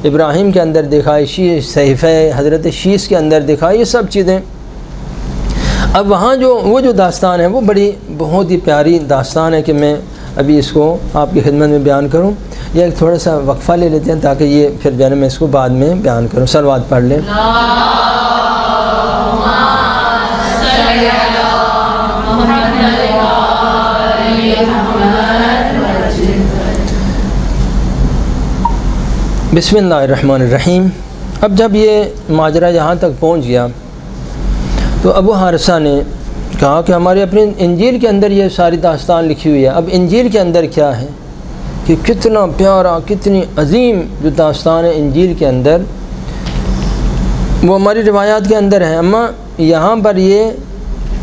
ابراہیم کے اندر دکھائی، صحیفہ حضرت شیش کے اندر دکھائی، یہ سب چیزیں۔ اب وہاں وہ جو داستان ہے وہ بہت ہی پیاری داستان ہے کہ میں ابھی اس کو آپ کی خدمت میں بیان کروں، یا ایک تھوڑا سا وقفہ لے لیتے ہیں تاکہ یہ پھر جو ہے میں اس کو بعد میں بیان کروں۔ صلوات پڑھ لیں۔ بسم اللہ الرحمن الرحیم۔ اب جب یہ ماجرا یہاں تک پہنچ گیا تو ابو حارثہ نے کہا کہ ہماری اپنی انجیل کے اندر یہ ساری داستان لکھی ہوئی ہے، اب انجیل کے اندر کیا ہے کہ کتنا پیارا، کتنی عظیم جو داستان ہے انجیل کے اندر، وہ ہماری روایات کے اندر ہے، اما یہاں پر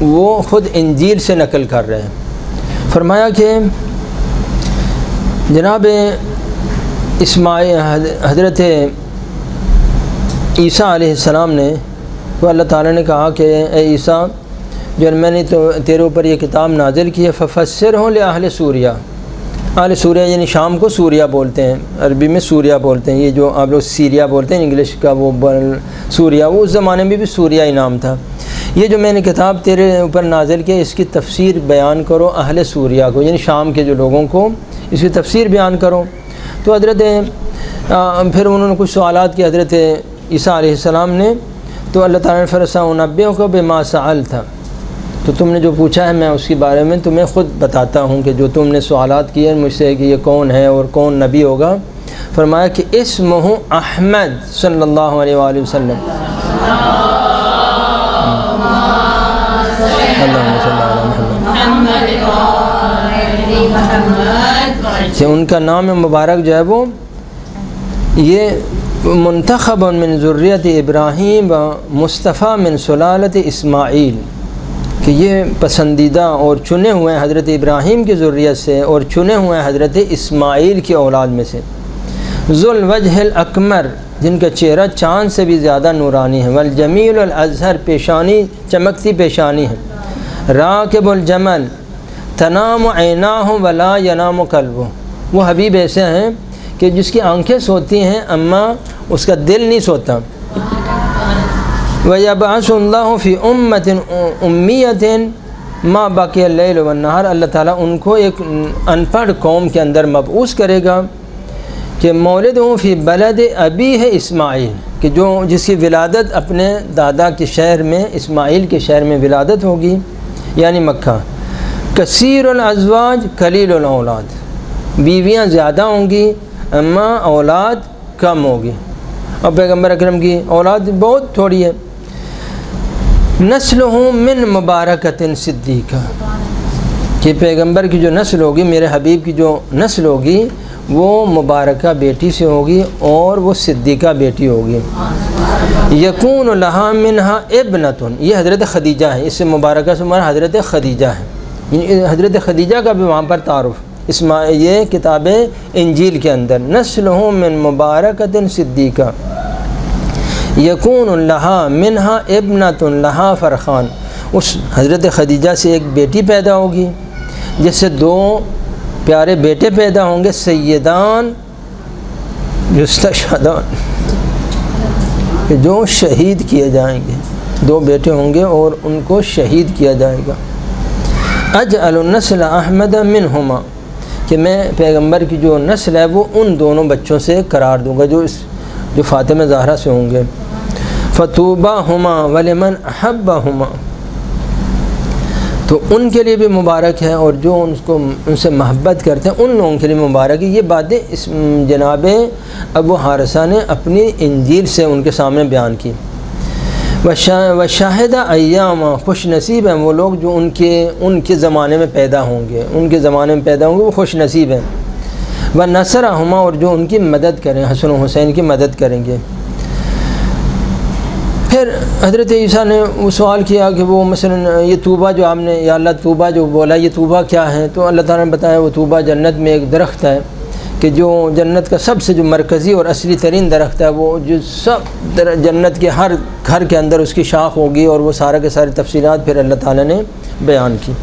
وہ خود انجیل سے نقل کر رہے ہیں۔ فرمایا کہ جناب اسماعیل حضرت عیسیٰ علیہ السلام نے، تو اللہ تعالیٰ نے کہا کہ اے عیسیٰ جو میں نے تو تیرے اوپر یہ کتاب نازل کی ہے، ففسرہ لأہل سوریہ، اہل سوریہ یعنی شام کو سوریہ بولتے ہیں، عربی میں سوریہ بولتے ہیں، یہ جو آپ لوگ سیریا بولتے ہیں انگلش کا وہ سوریہ، وہ اس زمانے میں بھی سوریہ ہی نام تھا۔ یہ جو میں نے کتاب تیرے اوپر نازل کی اس کی تفسیر بیان کرو اہل سوریہ کو، یعنی شام کے جو لوگوں کو اس کی تفسیر بیان کرو۔ تو حضرت پھر انہوں نے کچھ سوالات کیے حضرت عیسیٰ علیہ السلام نے، تو اللہ تعالیٰ نے فرمایا انبئک بما سألت، تو تم نے جو پوچھا ہے میں اس کے بارے میں تمہیں خود بتاتا ہوں کہ جو تم نے سوالات کیے مجھ سے کہ یہ کون ہے اور کون نبی ہوگا۔ فرمایا کہ اسمہ احمد صلی اللہ علیہ وآلہ وسلم، کہ ان کا نام مبارک جو ہے وہ یہ منتخب من ذریت ابراہیم و مصطفیٰ من سلالت اسماعیل، کہ یہ پسندیدہ اور چنے ہوئے ہیں حضرت ابراہیم کی ذریت سے اور چنے ہوئے ہیں حضرت اسماعیل کی اولاد میں سے۔ ذو الوجہ الاکمر، جن کا چہرہ چاند سے بھی زیادہ نورانی ہے، والجمیل الازہر، پیشانی چمکتی پیشانی ہے، راکب الجمل، تنام عیناہ ولا ینام قلبہ، وہ حبیب ایسے ہیں کہ جس کی آنکھیں سوتی ہیں اما اس کا دل نہیں سوتا۔ وَيَبْعَثُ اللَّهُ فِي أُمَّةٍ أُمِّيَّةٍ مَا بَقِيَ اللَّيْلُ وَالنَّهَارُ، اللہ تعالیٰ ان کو ایک ان پڑھ قوم کے اندر مبعوث کرے گا کہ مولدہ فی بلد ابی ہے اسماعیل، کہ جو جس کی ولادت اپنے دادا کے شہر میں اسماعیل کے شہر میں ولادت ہوگی یعنی مکہ۔ کثیر الازواج قلیل الاولاد، بیویاں زیادہ ہوں گی اما اولاد کم ہوگی، اور پیغمبر اکرم کی اولاد بہت تھوڑی ہے۔ نسلہ من مبارکۃ صدیقہ، کہ پیغمبر کی جو نسل ہوگی، میرے حبیب کی جو نسل ہوگی وہ مبارکہ بیٹی سے ہوگی اور وہ صدیقہ بیٹی ہوگی۔ یکون لہا منہا ابنۃ، یہ حضرت خدیجہ ہے، اس سے مبارکہ سے مراد حضرت خدیجہ ہے، حضرت خدیجہ کا بھی وہاں پر تعارف یہ کتاب انجیل کے اندر۔ نسلہ من مبارکۃ صدیقہ، یکون لہا منہا ابنۃ لہا فرخان، اس حضرت خدیجہ سے ایک بیٹی پیدا ہوگی جس سے دو پیارے بیٹے پیدا ہوں گے، سیدان یستشہدان، جو شہید کیے جائیں گے، دو بیٹے ہوں گے اور ان کو شہید کیا جائے گا۔ اجعل النسل احمد منہما، کہ میں پیغمبر کی جو نسل ہے وہ ان دونوں بچوں سے قرار دوں گا جو فاطمہ زہرا سے ہوں گے۔ فطوباہما ولمن احبہما، تو ان کے لیے بھی مبارک ہے اور جو ان سے محبت کرتے ہیں ان لوگوں کے لیے مبارک ہے۔ یہ باتیں اس جناب ابو حارثہ نے اپنی انجیل سے ان کے سامنے بیان کی۔ وشاہدہ ایام، خوش نصیب ہیں وہ لوگ جو ان کے زمانے میں پیدا ہوں گے، ان کے زمانے میں پیدا ہوں گے وہ خوش نصیب ہیں۔ ونصرہما، اور جو ان کی مدد کریں، حسن و حسین کی مدد کریں گے۔ پھر حضرت عیسیٰ نے وہ سوال کیا کہ وہ مثلا یہ طوبہ جو آپ نے یا اللہ طوبہ جو بولا یہ طوبہ کیا ہے؟ تو اللہ تعالیٰ نے بتایا وہ طوبہ جنت میں ایک درخت ہے کہ جو جنت کا سب سے جو مرکزی اور اصلی ترین درخت ہے، وہ جو سب جنت کے ہر گھر کے اندر اس کی شاخ ہوگی، اور وہ سارے کے ساری تفصیلات پھر اللہ تعالیٰ نے بیان کی۔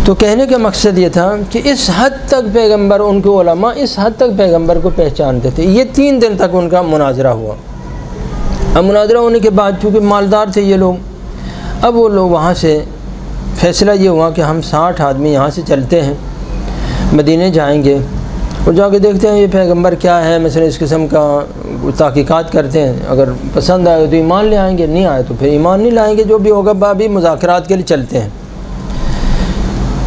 تو کہنے کا مقصد یہ تھا کہ اس حد تک پیغمبر، ان کے علماء اس حد تک پیغمبر کو پہچانتے تھے۔ یہ 3 دن تک ان کا مناظرہ ہوا۔ اب مناظرہ ہونے کے بعد چونکہ مالدار تھے یہ لوگ، اب وہ لوگ وہاں سے فیصلہ یہ ہوا کہ ہم 60 آدمی یہاں سے چلتے ہیں، مدینے جائیں گے اور جا کے دیکھتے ہیں یہ پیغمبر کیا ہے، مثلا اس قسم کا تحقیقات کرتے ہیں، اگر پسند آئے تو ایمان لے آئیں گے، نہیں آئے تو پھر ایمان نہیں لائیں گے، جو بھی ہوگا ابھی مذاکرات کے لیے چلتے ہیں۔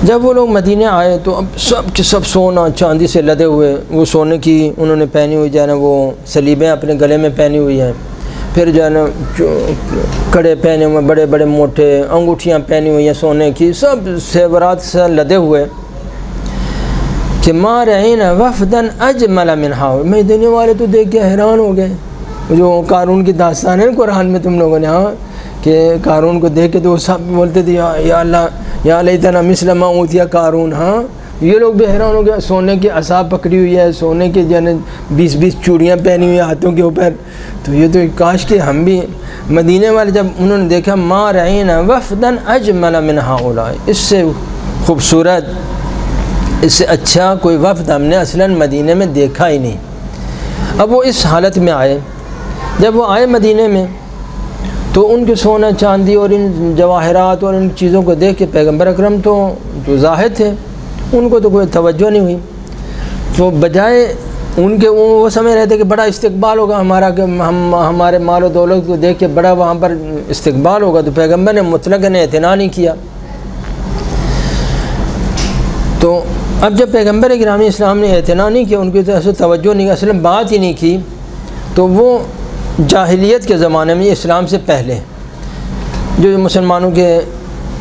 جب وہ لوگ مدینے آئے تو اب سب کے سب سونا چاندی سے لدے ہوئے، وہ سونے کی انہوں نے پہنی ہوئی جو ہے نا وہ سلیبیں اپنے گلے میں پہنی ہوئی ہیں، پھر جو ہے نا کڑے پہنے ہوئے بڑے بڑے موٹے، انگوٹھیاں پہنی ہوئی ہیں سونے کی، سب زیورات سے لدے ہوئے کہ ما رأینا وفدا اجمل من ہؤلاء۔ مدینے والے تو دیکھ کے حیران ہو گئے، جو قارون کی داستان ہے قرآن میں تم لوگوں نے، ہاں کہ قارون کو دیکھ کے تو وہ سب بولتے تھے یا اللہ یا لیتنا مثل ما اوتی قارون۔ ہاں یہ لوگ بھی حیران ہو گئے، سونے کی عصا پکڑی ہوئی ہے، سونے کی جو ہے 20 چوڑیاں پہنی ہوئی ہیں ہاتھوں کے اوپر، تو یہ تو کاش کہ ہم بھی۔ مدینے والے جب انہوں نے دیکھا ما رأینا وفدا اجمل من ہؤلاء، اس سے خوبصورت، اس سے اچھا کوئی وفد ہم نے اصلاً مدینے میں دیکھا ہی نہیں۔ اب وہ اس حالت میں آئے، جب وہ آئے مدینے میں تو ان کے سونا چاندی اور ان جواہرات اور ان چیزوں کو دیکھ کے پیغمبر اکرم تو جو زاہد تھے ان کو تو کوئی توجہ نہیں ہوئی، تو بجائے ان کے وہ سمجھ رہے تھے کہ بڑا استقبال ہوگا ہمارا، کہ ہمارے مال و دولت کو دیکھ کے بڑا وہاں پر استقبال ہوگا، تو پیغمبر نے مطلقاً اعتنا نہیں کیا۔ تو اب جب پیغمبر گرامی اسلام نے اعتنا نہیں کیا، ان کی طرف سے توجہ نہیں، اصل بات ہی نہیں کی، تو وہ جاہلیت کے زمانے میں اسلام سے پہلے جو مسلمانوں کے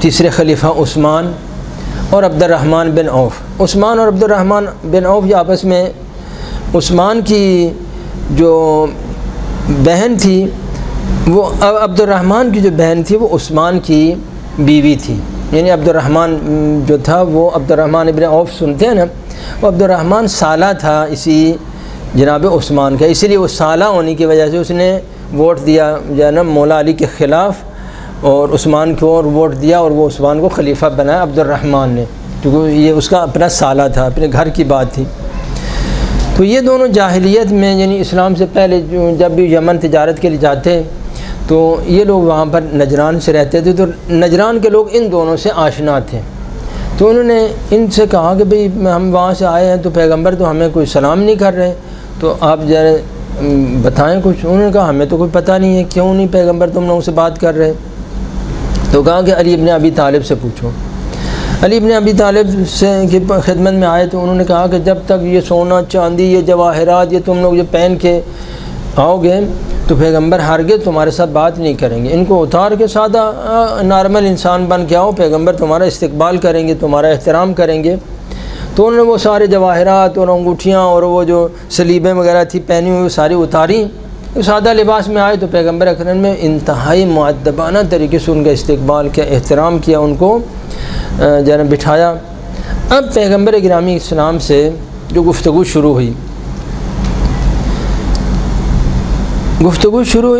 تیسرے خلیفہ عثمان اور عبد الرحمن بن عوف، عثمان اور عبد الرحمن بن عوف جو آپس میں، عثمان کی جو بہن تھی وہ عبد الرحمن کی جو بہن تھی وہ عثمان کی بیوی تھی، یعنی عبد الرحمن جو تھا وہ عبد الرحمن ابن عوف سنتے ہیں نا، وہ عبد الرحمن سالہ تھا اسی جناب عثمان کا، اسی لیے وہ سالہ ہونے کی وجہ سے اس نے ووٹ دیا جو ہے نا مولا علی کے خلاف، اور عثمان کو اور ووٹ دیا، اور وہ عثمان کو خلیفہ بنایا عبد الرحمن نے، کیونکہ یہ اس کا اپنا سالہ تھا، اپنے گھر کی بات تھی۔ تو یہ دونوں جاہلیت میں یعنی اسلام سے پہلے جب بھی یمن تجارت کے لیے جاتے تو یہ لوگ وہاں پر نجران سے رہتے تھے، تو نجران کے لوگ ان دونوں سے آشنا تھے، تو انہوں نے ان سے کہا کہ بھئی ہم وہاں سے آئے ہیں تو پیغمبر تو ہمیں کوئی سلام نہیں کر رہے، تو آپ ذرا بتائیں کچھ۔ انہوں نے کہا ہمیں تو کوئی پتہ نہیں ہے، کیوں نہیں پیغمبر تم لوگوں سے بات کر رہے؟ تو کہا کہ علی ابن ابی طالب سے پوچھو۔ علی ابن ابی طالب سے کی خدمت میں آئے تو انہوں نے کہا کہ جب تک یہ سونا چاندی یہ جواہرات یہ تم لوگ جو پہن کے آؤ گے تو پیغمبر ہرگز تمہارے ساتھ بات نہیں کریں گے، ان کو اتار کے سادہ نارمل انسان بن کے آؤ، پیغمبر تمہارا استقبال کریں گے، تمہارا احترام کریں گے۔ تو انہوں نے وہ سارے جواہرات اور انگوٹھیاں اور وہ جو سلیبیں وغیرہ تھی پہنی ہوئی وہ ساری اتاری، سادہ لباس میں آئے تو پیغمبر اکرم نے انتہائی مؤدبانہ طریقے سے ان کا استقبال کیا، احترام کیا، ان کو جو ہے بٹھایا۔ اب پیغمبر گرامی اسلام سے جو گفتگو شروع ہوئی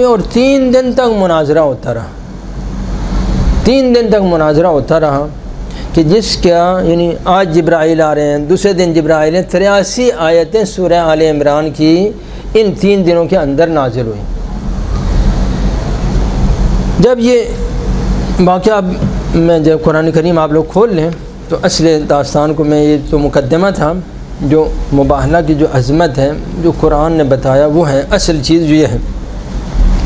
اور 3 دن تک مناظرہ ہوتا رہا، 3 دن تک مناظرہ ہوتا رہا کہ جس کا یعنی آج جبرائیل آ رہے ہیں، دوسرے دن جبرائیل ہیں، 83 آیتیں سورہ آل عمران کی ان 3 دنوں کے اندر نازل ہوئی۔ جب یہ واقعہ میں جب قرآن کریم آپ لوگ کھول لیں تو اصل داستان کو میں یہ تو مقدمہ تھا، جو مباہلہ کی جو عظمت ہے جو قرآن نے بتایا وہ ہے اصل چیز جو یہ ہے،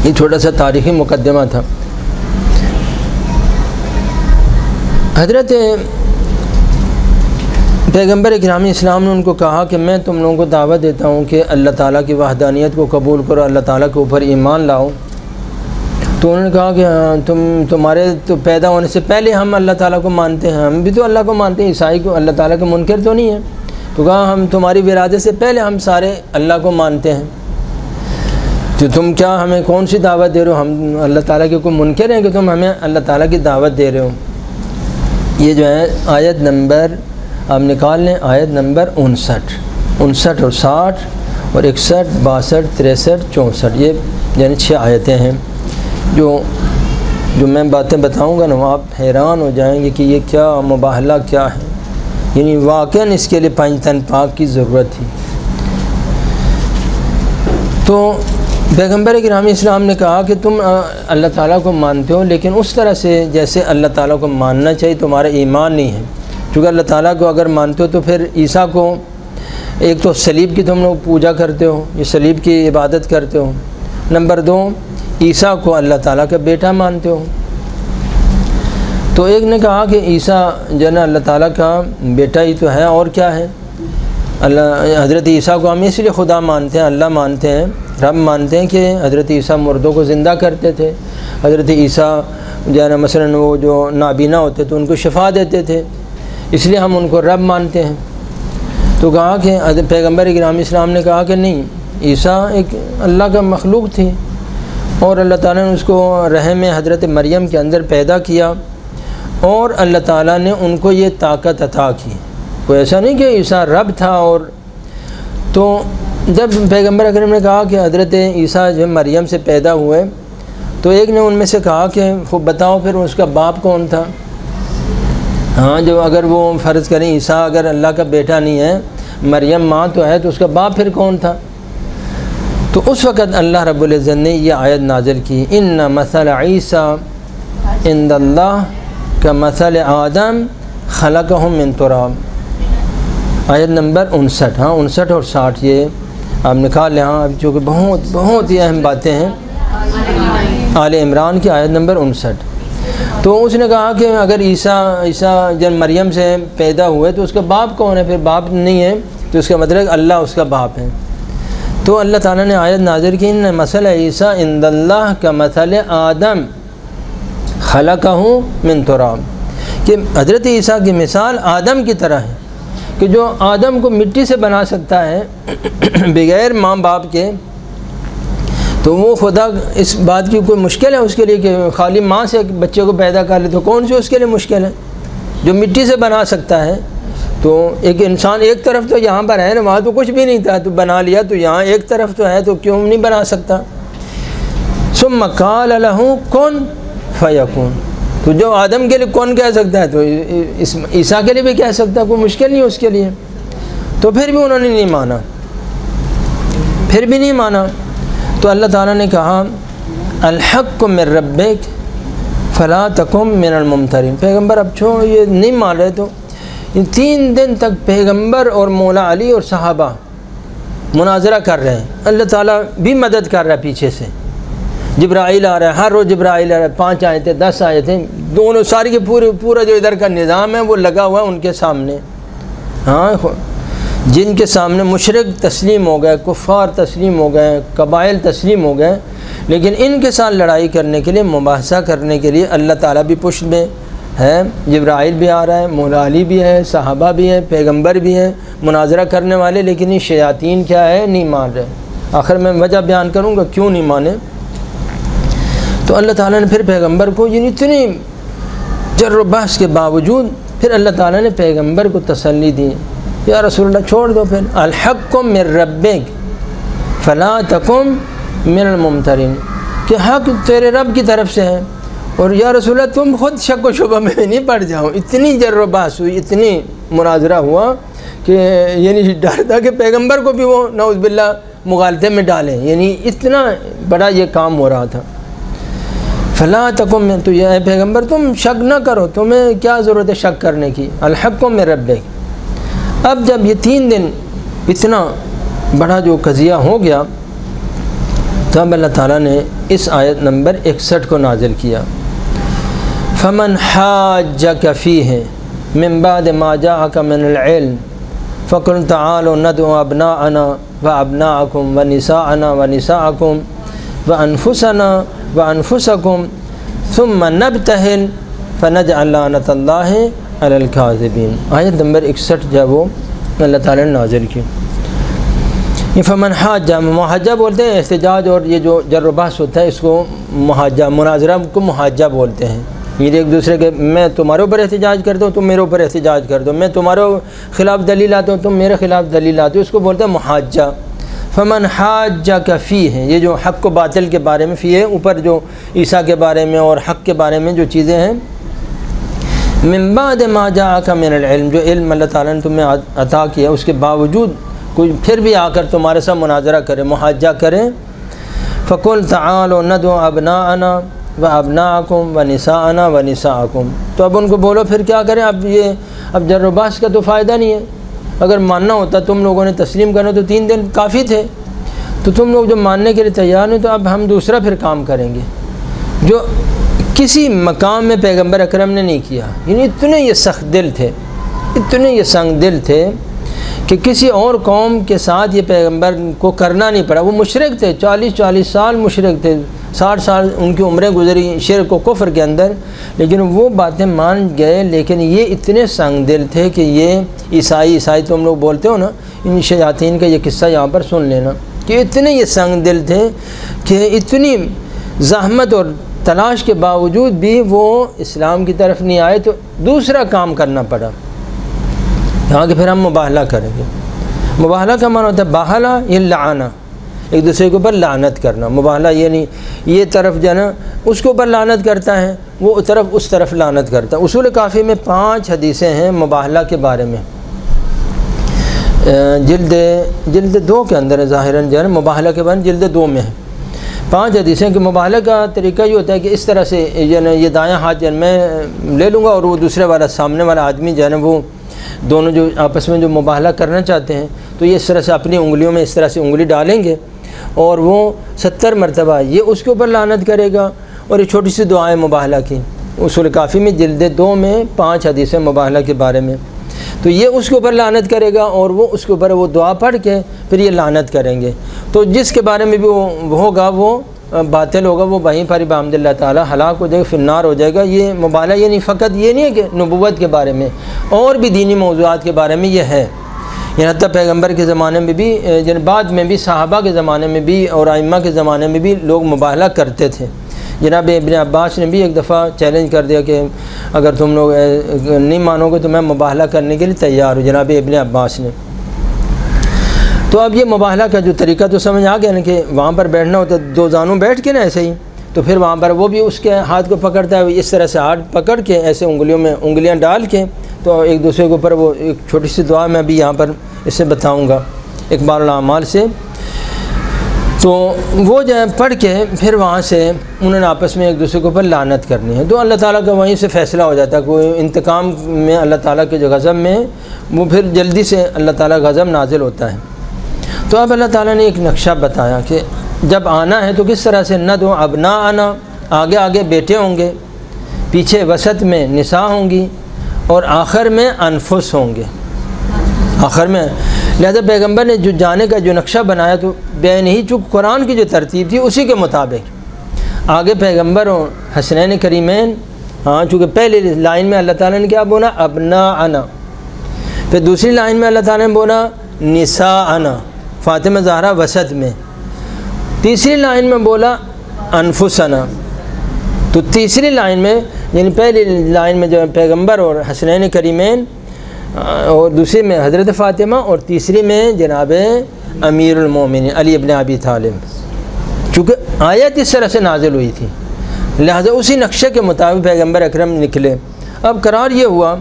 یہ چھوٹا سا تاریخی مقدمہ تھا۔ حضرت پیغمبر گرامی اسلام نے ان کو کہا کہ میں تم لوگوں کو دعوت دیتا ہوں کہ اللہ تعالیٰ کی وحدانیت کو قبول کرو، اللہ تعالیٰ کے اوپر ایمان لاؤ۔ تو انہوں نے کہا کہ تمہارے تو پیدا ہونے سے پہلے ہم اللہ تعالیٰ کو مانتے ہیں، ہم بھی تو اللہ کو مانتے ہیں، عیسائی کو اللہ تعالیٰ کے منکر تو نہیں ہیں۔ تو کہا ہم تمہاری ولادت سے پہلے ہم سارے اللہ کو مانتے ہیں، تو تم کیا ہمیں کون سی دعوت دے رہے ہو؟ ہم اللہ تعالیٰ کے کوئی منکر ہیں کہ تم ہمیں اللہ تعالیٰ کی دعوت دے رہے ہو؟ یہ جو ہے آیت نمبر آپ نکال لیں آیت نمبر 59 اور 60 اور 61 62 63 64، یہ یعنی 6 آیتیں ہیں جو میں باتیں بتاؤں گا نا وہ آپ حیران ہو جائیں گے کہ یہ کیا مباہلہ کیا ہے، یعنی واقعاً اس کے لیے پنجتن پاک کی ضرورت تھی۔ تو پیغمبر گرامی اسلام نے کہا کہ تم اللہ تعالیٰ کو مانتے ہو لیکن اس طرح سے جیسے اللہ تعالیٰ کو ماننا چاہیے، تمہارا ایمان نہیں ہے، کیونکہ اللہ تعالیٰ کو اگر مانتے ہو تو پھر عیسیٰ کو، ایک تو صلیب کی تم لوگ پوجا کرتے ہو، یہ صلیب کی عبادت کرتے ہو، نمبر 2 عیسیٰ کو اللہ تعالیٰ کا بیٹا مانتے ہو۔ تو ایک نے کہا کہ عیسیٰ جو ہے نا اللہ تعالیٰ کا بیٹا ہی تو ہے، اور کیا ہے؟ حضرت عیسیٰ کو ہم اس لیے خدا مانتے ہیں، اللہ مانتے ہیں، رب مانتے ہیں کہ حضرت عیسیٰ مردوں کو زندہ کرتے تھے، حضرت عیسیٰ جو ہے نا مثلاً وہ جو نابینا ہوتے تھے ان کو شفا دیتے تھے، اس لیے ہم ان کو رب مانتے ہیں۔ تو کہا کہ پیغمبر گرامی اسلام نے کہا کہ نہیں، عیسیٰ ایک اللہ کا مخلوق تھی اور اللہ تعالیٰ نے اس کو رحم حضرت مریم کے اندر پیدا کیا اور اللہ تعالیٰ نے ان کو یہ طاقت عطا کی، کوئی ایسا نہیں کہ عیسیٰ رب تھا۔ اور تو جب پیغمبر اکرم نے کہا کہ حضرت عیسیٰ جو مریم سے پیدا ہوئے تو ایک نے ان میں سے کہا کہ خوب بتاؤ پھر اس کا باپ کون تھا؟ ہاں جو اگر وہ فرض کریں عیسیٰ اگر اللہ کا بیٹا نہیں ہے، مریم ماں تو ہے، تو اس کا باپ پھر کون تھا؟ تو اس وقت اللہ رب العزت نے یہ آیت نازل کی، ان مثل عیسیٰ عند اللہ کمثل آدم خلقہ من تراب، آیت نمبر 59۔ ہاں 59 اور 60 یہ آپ نکال لیں، ہاں چونکہ بہت ہی اہم باتیں ہیں، آل عمران کی آیت نمبر 59۔ تو اس نے کہا کہ اگر عیسیٰ جب مریم سے پیدا ہوئے تو اس کا باپ کون ہے؟ پھر باپ نہیں ہے تو اس کا مطلب اللہ اس کا باپ ہے۔ تو اللہ تعالیٰ نے آیت نازل کی، ان مثل عیسیٰ عند اللہ کمثل آدم خلقہ من تراب، کہ حضرت عیسیٰ کی مثال آدم کی طرح ہے کہ جو آدم کو مٹی سے بنا سکتا ہے بغیر ماں باپ کے، تو وہ خدا اس بات کی کوئی مشکل ہے اس کے لیے کہ خالی ماں سے ایک بچے کو پیدا کر لے؟ تو کون سی اس کے لیے مشکل ہے جو مٹی سے بنا سکتا ہے؟ تو ایک انسان ایک طرف تو یہاں پر ہے نا، وہاں تو کچھ بھی نہیں تھا تو بنا لیا، تو یہاں ایک طرف تو ہے تو کیوں نہیں بنا سکتا؟ ثم قال له کن فیکون، تو جو آدم کے لیے کون کہہ سکتا ہے تو عیسیٰ کے لیے بھی کہہ سکتا ہے، کوئی مشکل نہیں اس کے لیے۔ تو پھر بھی انہوں نے نہیں مانا، پھر بھی نہیں مانا۔ تو اللہ تعالیٰ نے کہا الحق من ربک فلا تکن من الممترین، پیغمبر اب چھوڑ، یہ نہیں مان رہے تو 3 دن تک پیغمبر اور مولا علی اور صحابہ مناظرہ کر رہے ہیں، اللہ تعالیٰ بھی مدد کر رہا ہے پیچھے سے، جبرائیل آ رہا ہے، ہر روز جبرائیل آ رہا ہے، 5 آیتیں 10 آیتیں، دونوں ساری کے پورا جو ادھر کا نظام ہے وہ لگا ہوا ہے ان کے سامنے۔ ہاں جن کے سامنے مشرک تسلیم ہو گئے، کفار تسلیم ہو گئے، قبائل تسلیم ہو گئے، لیکن ان کے ساتھ لڑائی کرنے کے لیے، مباحثہ کرنے کے لیے اللہ تعالیٰ بھی پشت میں ہے، جبرائیل بھی آ رہا ہے، مولا علی بھی ہے، صحابہ بھی ہیں، پیغمبر بھی ہیں مناظرہ کرنے والے، لیکن یہ شیاطین کیا ہے؟ نہیں مان رہے۔ آخر میں وجہ بیان کروں گا کیوں نہیں مانے۔ تو اللہ تعالیٰ نے پھر پیغمبر کو یعنی اتنی جر و بحث کے باوجود پھر اللہ تعالیٰ نے پیغمبر کو تسلی دی، یا رسول اللہ چھوڑ دو، پھر الحق من ربک فلا تکن من الممترین، کہ حق تیرے رب کی طرف سے ہے، اور یا رسول اللہ تم خود شک و شبہ میں نہیں پڑ جاؤ۔ اتنی جر و بحث ہوئی، اتنی مناظرہ ہوا کہ یعنی ڈر تھا کہ پیغمبر کو بھی وہ نعوذ باللہ مغالطے میں ڈالیں، یعنی اتنا بڑا یہ کام ہو رہا تھا۔ فلا تکن من، تو یہ پیغمبر تم شک نہ کرو، تمہیں کیا ضرورت ہے شک کرنے کی، الحق من ربک۔ اب جب یہ 3 دن اتنا بڑا جو قضیہ ہو گیا تب اللہ تعالیٰ نے اس آیت نمبر 61 کو نازل کیا، فمن حاجک فیہ من بعد ما جاءک من العلم فقل تعالوا ندعو ابناءنا وابناءکم ونساءنا ونساءکم وانفسنا وانفسکم ثم نبتہل فنجعل لعنۃ اللہ علی الکاذبین۔ آیت نمبر 61 جب وہ اللہ تعالیٰ نے نازل کی، یہ فمن حاجہ، محاجہ بولتے ہیں احتجاج، اور یہ جو جر و بحث ہوتا ہے اس کو محاجہ، مناظرہ کو محاجہ بولتے ہیں۔ یہ ایک دوسرے کے میں تمہارے اوپر احتجاج کرتا ہوں تم میرے اوپر احتجاج کر دو، میں تمہارے خلاف دلیل لاتا ہوں تم میرے خلاف دلیل لاتے ہو، اس کو بولتے ہیں محاجہ۔ فمن حاجک فیہ، یہ جو حق و باطل کے بارے میں، فیہ اوپر جو عیسیٰ کے بارے میں اور حق کے بارے میں جو چیزیں ہیں، من بعد ما جاءک من العلم، جو علم اللہ تعالیٰ نے تمہیں عطا کیا اس کے باوجود کوئی پھر بھی آ کر تمہارے ساتھ مناظرہ کرے، محاجہ کرے، فقل تعالوا ندعو ابناءنا وابناءکم ونساءنا ونساءکم، تو اب ان کو بولو پھر کیا کریں، اب جر و بحث کا تو فائدہ نہیں ہے، اگر ماننا ہوتا تم لوگوں نے تسلیم کرنا تو 3 دن کافی تھے، تو تم لوگ جو ماننے کے لیے تیار نہیں، تو اب ہم دوسرا پھر کام کریں گے جو کسی مقام میں پیغمبر اکرم نے نہیں کیا۔ یعنی اتنے یہ سخت دل تھے، اتنے یہ سنگ دل تھے کہ کسی اور قوم کے ساتھ یہ پیغمبر کو کرنا نہیں پڑا۔ وہ مشرک تھے، 40 سال مشرک تھے، 60 سال ان کی عمریں گزری شرک و کفر کے اندر، لیکن وہ باتیں مان گئے۔ لیکن یہ اتنے سنگ دل تھے کہ یہ عیسائی تم لوگ بولتے ہو نا، ان شیاطین کا یہ قصہ یہاں پر سن لینا، کہ اتنے یہ سنگ دل تھے کہ اتنی زحمت اور تلاش کے باوجود بھی وہ اسلام کی طرف نہیں آئے، تو دوسرا کام کرنا پڑا، یہاں کہ پھر ہم مباہلہ کریں گے۔ مباہلہ کا معنی ہوتا ہے باہلہ، یہ لعنہ، ایک دوسرے کے اوپر لعنت کرنا۔ مباہلہ یہ نہیں یہ طرف جو ہے نا اس کے اوپر لعنت کرتا ہے، وہ طرف اس طرف لعنت کرتا ہے۔ اصول کافی میں 5 حدیثیں ہیں مباہلہ کے بارے میں، جلد 2 کے اندر ہے ظاہراً جو ہے نا مباہلہ کے بارے میں جلد 2 میں ہے 5 حدیثیں کہ مباہلہ کا طریقہ یہ ہوتا ہے کہ اس طرح سے یہ دایاں ہاتھ جو میں لے لوں گا اور وہ دوسرے والا سامنے والا آدمی جو ہے نا وہ دونوں جو آپس میں جو مباہلہ کرنا چاہتے ہیں تو یہ اس طرح سے اپنی انگلیوں میں اس طرح سے انگلی ڈالیں گے اور وہ 70 مرتبہ یہ اس کے اوپر لعنت کرے گا، اور یہ چھوٹی سی دعائیں مباہلہ کی اصول کافی میں جلد 2 میں 5 حدیثیں مباہلہ کے بارے میں، تو یہ اس کے اوپر لعنت کرے گا اور وہ اس کے اوپر وہ دعا پڑھ کے پھر یہ لعنت کریں گے، تو جس کے بارے میں بھی وہ ہوگا وہ باطل ہوگا، وہ وہیں پر بحمد اللہ تعالیٰ ہلاک ہو جائے گا، فنار ہو جائے گا۔ یہ مباہلہ یہ نہیں فقط یہ نہیں ہے کہ نبوت کے بارے میں، اور بھی دینی موضوعات کے بارے میں یہ ہے، یعنی حتیٰ پیغمبر کے زمانے میں بھی بعد میں بھی صحابہ کے زمانے میں بھی اور ائمہ کے زمانے میں بھی لوگ مباہلہ کرتے تھے۔ جناب ابن عباس نے بھی ایک دفعہ چیلنج کر دیا کہ اگر تم لوگ نہیں مانو گے تو میں مباہلہ کرنے کے لیے تیار ہوں، جناب ابن عباس نے۔ تو اب یہ مباہلہ کا جو طریقہ تو سمجھ آ گیا نا کہ وہاں پر بیٹھنا ہوتا ہے 2 زانوں بیٹھ کے نا ایسے ہی، تو پھر وہاں پر وہ بھی اس کے ہاتھ کو پکڑتا ہے، اس طرح سے ہاتھ پکڑ کے ایسے انگلیوں میں انگلیاں ڈال کے تو ایک دوسرے کے اوپر وہ ایک چھوٹی سی دعا میں بھی یہاں پر اس سے بتاؤں گا اقبال الاعمال سے، تو وہ جو ہے پڑھ کے پھر وہاں سے انہوں نے آپس میں ایک دوسرے کے اوپر لعنت کرنی ہے، تو اللہ تعالیٰ کا وہیں سے فیصلہ ہو جاتا ہے، کوئی انتقام میں اللہ تعالیٰ کے جو غضب میں وہ پھر جلدی سے اللہ تعالیٰ غضب نازل ہوتا ہے۔ تو اب اللہ تعالیٰ نے ایک نقشہ بتایا کہ جب آنا ہے تو کس طرح سے، نہ دو ابناءنا، آگے آگے بیٹے ہوں گے، پیچھے وسط میں نساء ہوں گی اور آخر میں انفس ہوں گے، آخر میں۔ لہذا پیغمبر نے جو جانے کا جو نقشہ بنایا تو بے نہیں، چونکہ قرآن کی جو ترتیب تھی اسی کے مطابق آگے پیغمبر اور حسنین کریمین، چونکہ پہلی لائن میں اللہ تعالیٰ نے کیا بولا، ابناءنا، پھر دوسری لائن میں اللہ تعالیٰ نے بولا نساءنا، فاطمہ زہرا وسط میں، تیسری لائن میں بولا انفسنا، تو تیسری لائن میں یعنی پہلی لائن میں جو پیغمبر اور حسنین کریمین اور دوسری میں حضرت فاطمہ اور تیسری میں جناب امیر المومنین علی ابن ابی طالب، چونکہ آیت اس طرح سے نازل ہوئی تھی لہذا اسی نقشے کے مطابق پیغمبر اکرم نکلے۔ اب قرار یہ ہوا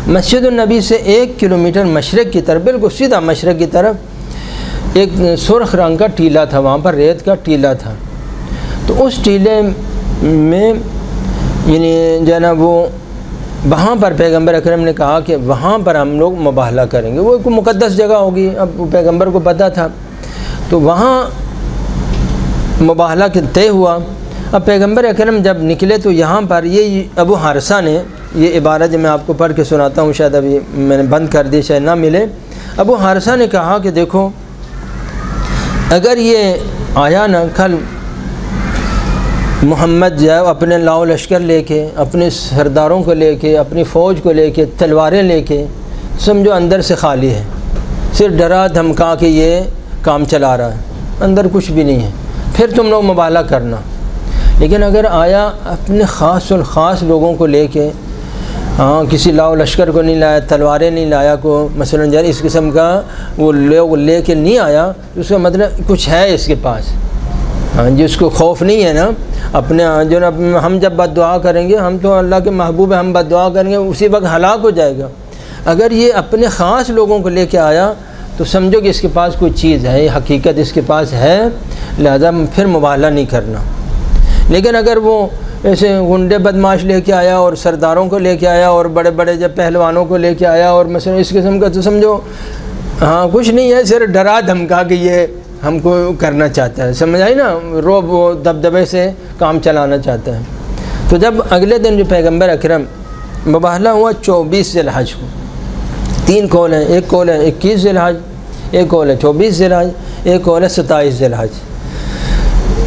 مسجد النبی سے 1 کلومیٹر مشرق کی طرف، بالکل سیدھا مشرق کی طرف ایک سرخ رنگ کا ٹیلہ تھا، وہاں پر ریت کا ٹیلہ تھا، تو اس ٹیلے میں یعنی جو ہے نا وہ وہاں پر پیغمبر اکرم نے کہا کہ وہاں پر ہم لوگ مباہلہ کریں گے، وہ ایک مقدس جگہ ہوگی، اب پیغمبر کو پتہ تھا، تو وہاں مباہلہ کے طے ہوا۔ اب پیغمبر اکرم جب نکلے تو یہاں پر یہ ابو حارثہ نے، یہ عبارت جو میں آپ کو پڑھ کے سناتا ہوں، شاید ابھی میں نے بند کر دی شاید نہ ملے، ابو حارثہ نے کہا کہ دیکھو اگر یہ آیا نا کل محمد جو ہے اپنے لاؤ لشکر لے کے، اپنے سرداروں کو لے کے، اپنی فوج کو لے کے، تلواریں لے کے، سمجھو اندر سے خالی ہے، صرف ڈرا دھمکا کے یہ کام چلا رہا ہے، اندر کچھ بھی نہیں ہے، پھر تم لوگ مباہلہ کرنا، لیکن اگر آیا اپنے خاص الخاص لوگوں کو لے کے، کسی لاؤ لشکر کو نہیں لایا، تلواریں نہیں لایا، کو مثلا اس قسم کا وہ لوگ لے کے نہیں آیا، تو اس کا مطلب کچھ ہے اس کے پاس، جس کو خوف نہیں ہے نا اپنے جو ہم جب بد دعا کریں گے، ہم تو اللہ کے محبوب ہیں، ہم بد دعا کریں گے اسی وقت ہلاک ہو جائے گا۔ اگر یہ اپنے خاص لوگوں کو لے کے آیا تو سمجھو کہ اس کے پاس کوئی چیز ہے، یہ حقیقت اس کے پاس ہے، لہذا پھر مباہلہ نہیں کرنا۔ لیکن اگر وہ ایسے غنڈے بدماش لے کے آیا اور سرداروں کو لے کے آیا اور بڑے بڑے جب پہلوانوں کو لے کے آیا اور مثلا اس قسم کا، تو سمجھو کچھ نہیں ہے، صرف ڈرا دھمکا کہ یہ ہم کو کرنا چاہتا ہے، سمجھ آئی نا، روب و دبدبے سے کام چلانا چاہتا ہے۔ تو جب اگلے دن جو پیغمبر اکرم مباہلہ ہوا 24 ذی الحج کو، 3 قول ہیں، ایک قول ہے 21 ذی الحج، ایک قول ہے 24 ذی الحج، ایک قول ہے 27 ذی الحج۔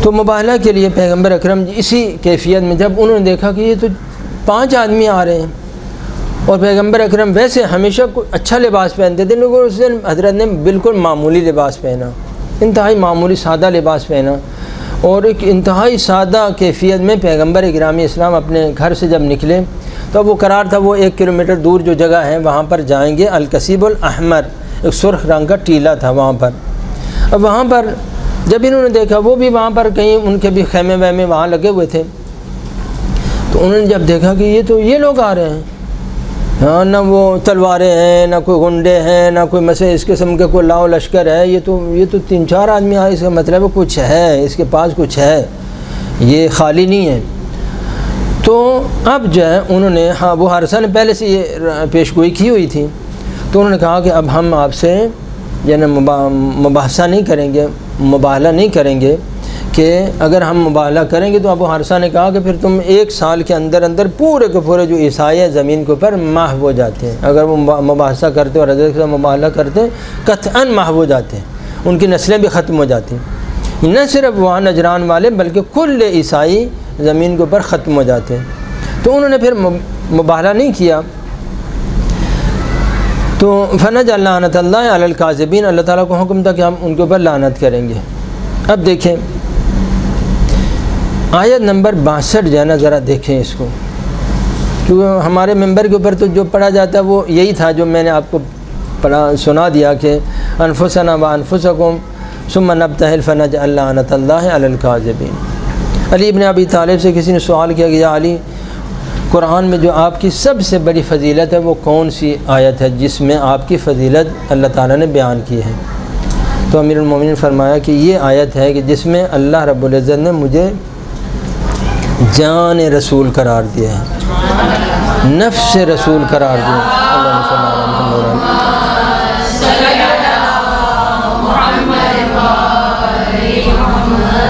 تو مباہلہ کے لیے پیغمبر اکرم اسی کیفیت میں، جب انہوں نے دیکھا کہ یہ تو 5 آدمی آ رہے ہیں اور پیغمبر اکرم ویسے ہمیشہ اچھا لباس پہنتے تھے، لیکن اس دن حضرت نے بالکل معمولی لباس پہنا، انتہائی معمولی سادہ لباس پہنا، اور ایک انتہائی سادہ کیفیت میں پیغمبر گرامی اسلام اپنے گھر سے جب نکلے تو وہ قرار تھا وہ 1 کلومیٹر دور جو جگہ ہے وہاں پر جائیں گے، الکثیب الاحمر، ایک سرخ رنگ کا ٹیلہ تھا وہاں پر۔ اب وہاں پر جب انہوں نے دیکھا، وہ بھی وہاں پر کہیں ان کے بھی خیمے ویمے وہاں لگے ہوئے تھے، تو انہوں نے جب دیکھا کہ یہ لوگ آ رہے ہیں، نہ وہ تلواریں ہیں، نہ کوئی غنڈے ہیں، نہ کوئی مثلا اس قسم کے کوئی لاؤ لشکر ہے، یہ تو 3-4 آدمی آئے، اس کا مطلب کچھ ہے، اس کے پاس کچھ ہے، یہ خالی نہیں ہے۔ تو اب جو ہے انہوں نے ابو حارثہ نے پہلے سے یہ پیشگوئی کی ہوئی تھی، تو انہوں نے کہا کہ اب ہم آپ سے یعنی مباحثہ نہیں کریں گے، مباہلہ نہیں کریں گے، کہ اگر ہم مباہلہ کریں گے تو ابو حارثہ نے کہا کہ پھر تم 1 سال کے اندر اندر پورے کے پورے جو عیسائی ہیں زمین کے اوپر محو ہو جاتے ہیں، اگر وہ مباحثہ کرتے اور حضرت کے ساتھ مباہلہ کرتے قطعاً محو ہو جاتے ہیں، ان کی نسلیں بھی ختم ہو جاتی ہیں، نہ صرف وہاں نجران والے بلکہ کل عیسائی زمین کے اوپر ختم ہو جاتے ہیں۔ تو انہوں نے پھر مباہلہ نہیں کیا، تو فنجعل لعنۃ اللہ علی الکاذبین، اللہ تعالیٰ کو حکم تھا کہ ہم ان کے اوپر لعنت کریں گے۔ اب دیکھیں آیت نمبر 62 جو ہے نا، ذرا دیکھیں اس کو، کیونکہ ہمارے ممبر کے اوپر تو جو پڑھا جاتا ہے وہ یہی تھا جو میں نے آپ کو سنا دیا کہ انفسنا وانفسکم ثم نبتہل فنجعل لعنۃ اللہ علی الکاذبین۔ علی ابن ابی طالب سے کسی نے سوال کیا کہ یا علی، قرآن میں جو آپ کی سب سے بڑی فضیلت ہے وہ کون سی آیت ہے جس میں آپ کی فضیلت اللہ تعالیٰ نے بیان کی ہے؟ تو امیر المومنین نے فرمایا کہ یہ آیت ہے کہ جس میں اللہ رب العزت نے مجھے جان رسول قرار دیا ہے، نفس رسول قرار دیا ہے۔ اللہم صلی علی محمد۔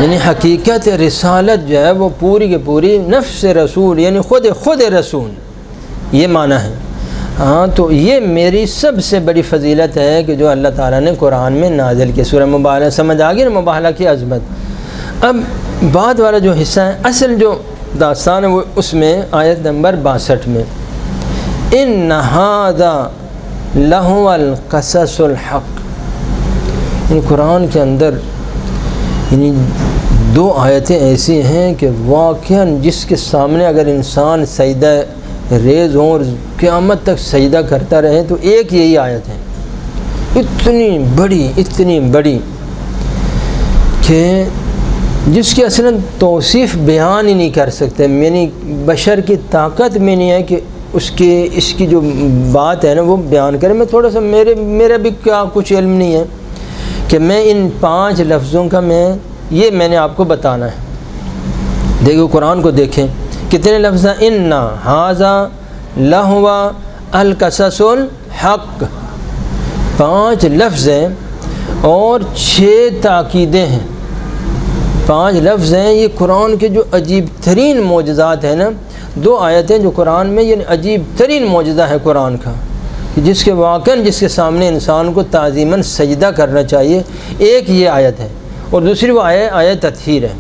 یعنی حقیقت رسالت جو ہے وہ پوری کی پوری نفس رسول، یعنی خود رسول، یہ معنی ہے۔ تو یہ میری سب سے بڑی فضیلت ہے کہ جو اللہ تعالیٰ نے قرآن میں نازل کی۔ سورہ مباہلہ سمجھ آگئی نا، مباہلہ کی عظمت۔ اب بعد والا جو حصہ ہے، اصل جو داستان ہے وہ اس میں آیت نمبر 62 میں ان ھذا لہو القصص الحق، ان قرآن کے اندر یعنی 2 آیتیں ایسی ہیں کہ واقعاً جس کے سامنے اگر انسان سجدہ ریز ہوں اور قیامت تک سجدہ کرتا رہے تو ایک یہی آیت ہے، اتنی بڑی کہ جس کی اصلاً توصیف بیان ہی نہیں کر سکتے، یعنی بشر کی طاقت میں نہیں ہے کہ اس کی جو بات ہے نا وہ بیان کرے۔ میں تھوڑا سا میرے بھی کیا کچھ علم نہیں ہے کہ میں ان 5 لفظوں کا میں نے آپ کو بتانا ہے۔ دیکھو قرآن کو دیکھیں کتنے لفظ ہیں، ان ھذا لہو القصص الحق، 5 لفظ ہیں اور 6 تاکیدیں ہیں، 5 لفظ ہیں۔ یہ قرآن کے جو عجیب ترین معجزات ہیں نا، 2 آیتیں جو قرآن میں یعنی عجیب ترین معجزہ ہے قرآن کا، جس کے واقعاً جس کے سامنے انسان کو تعظیماً سجدہ کرنا چاہیے۔ ایک یہ آیت ہے اور دوسری وہ آیت تطہیر ہے،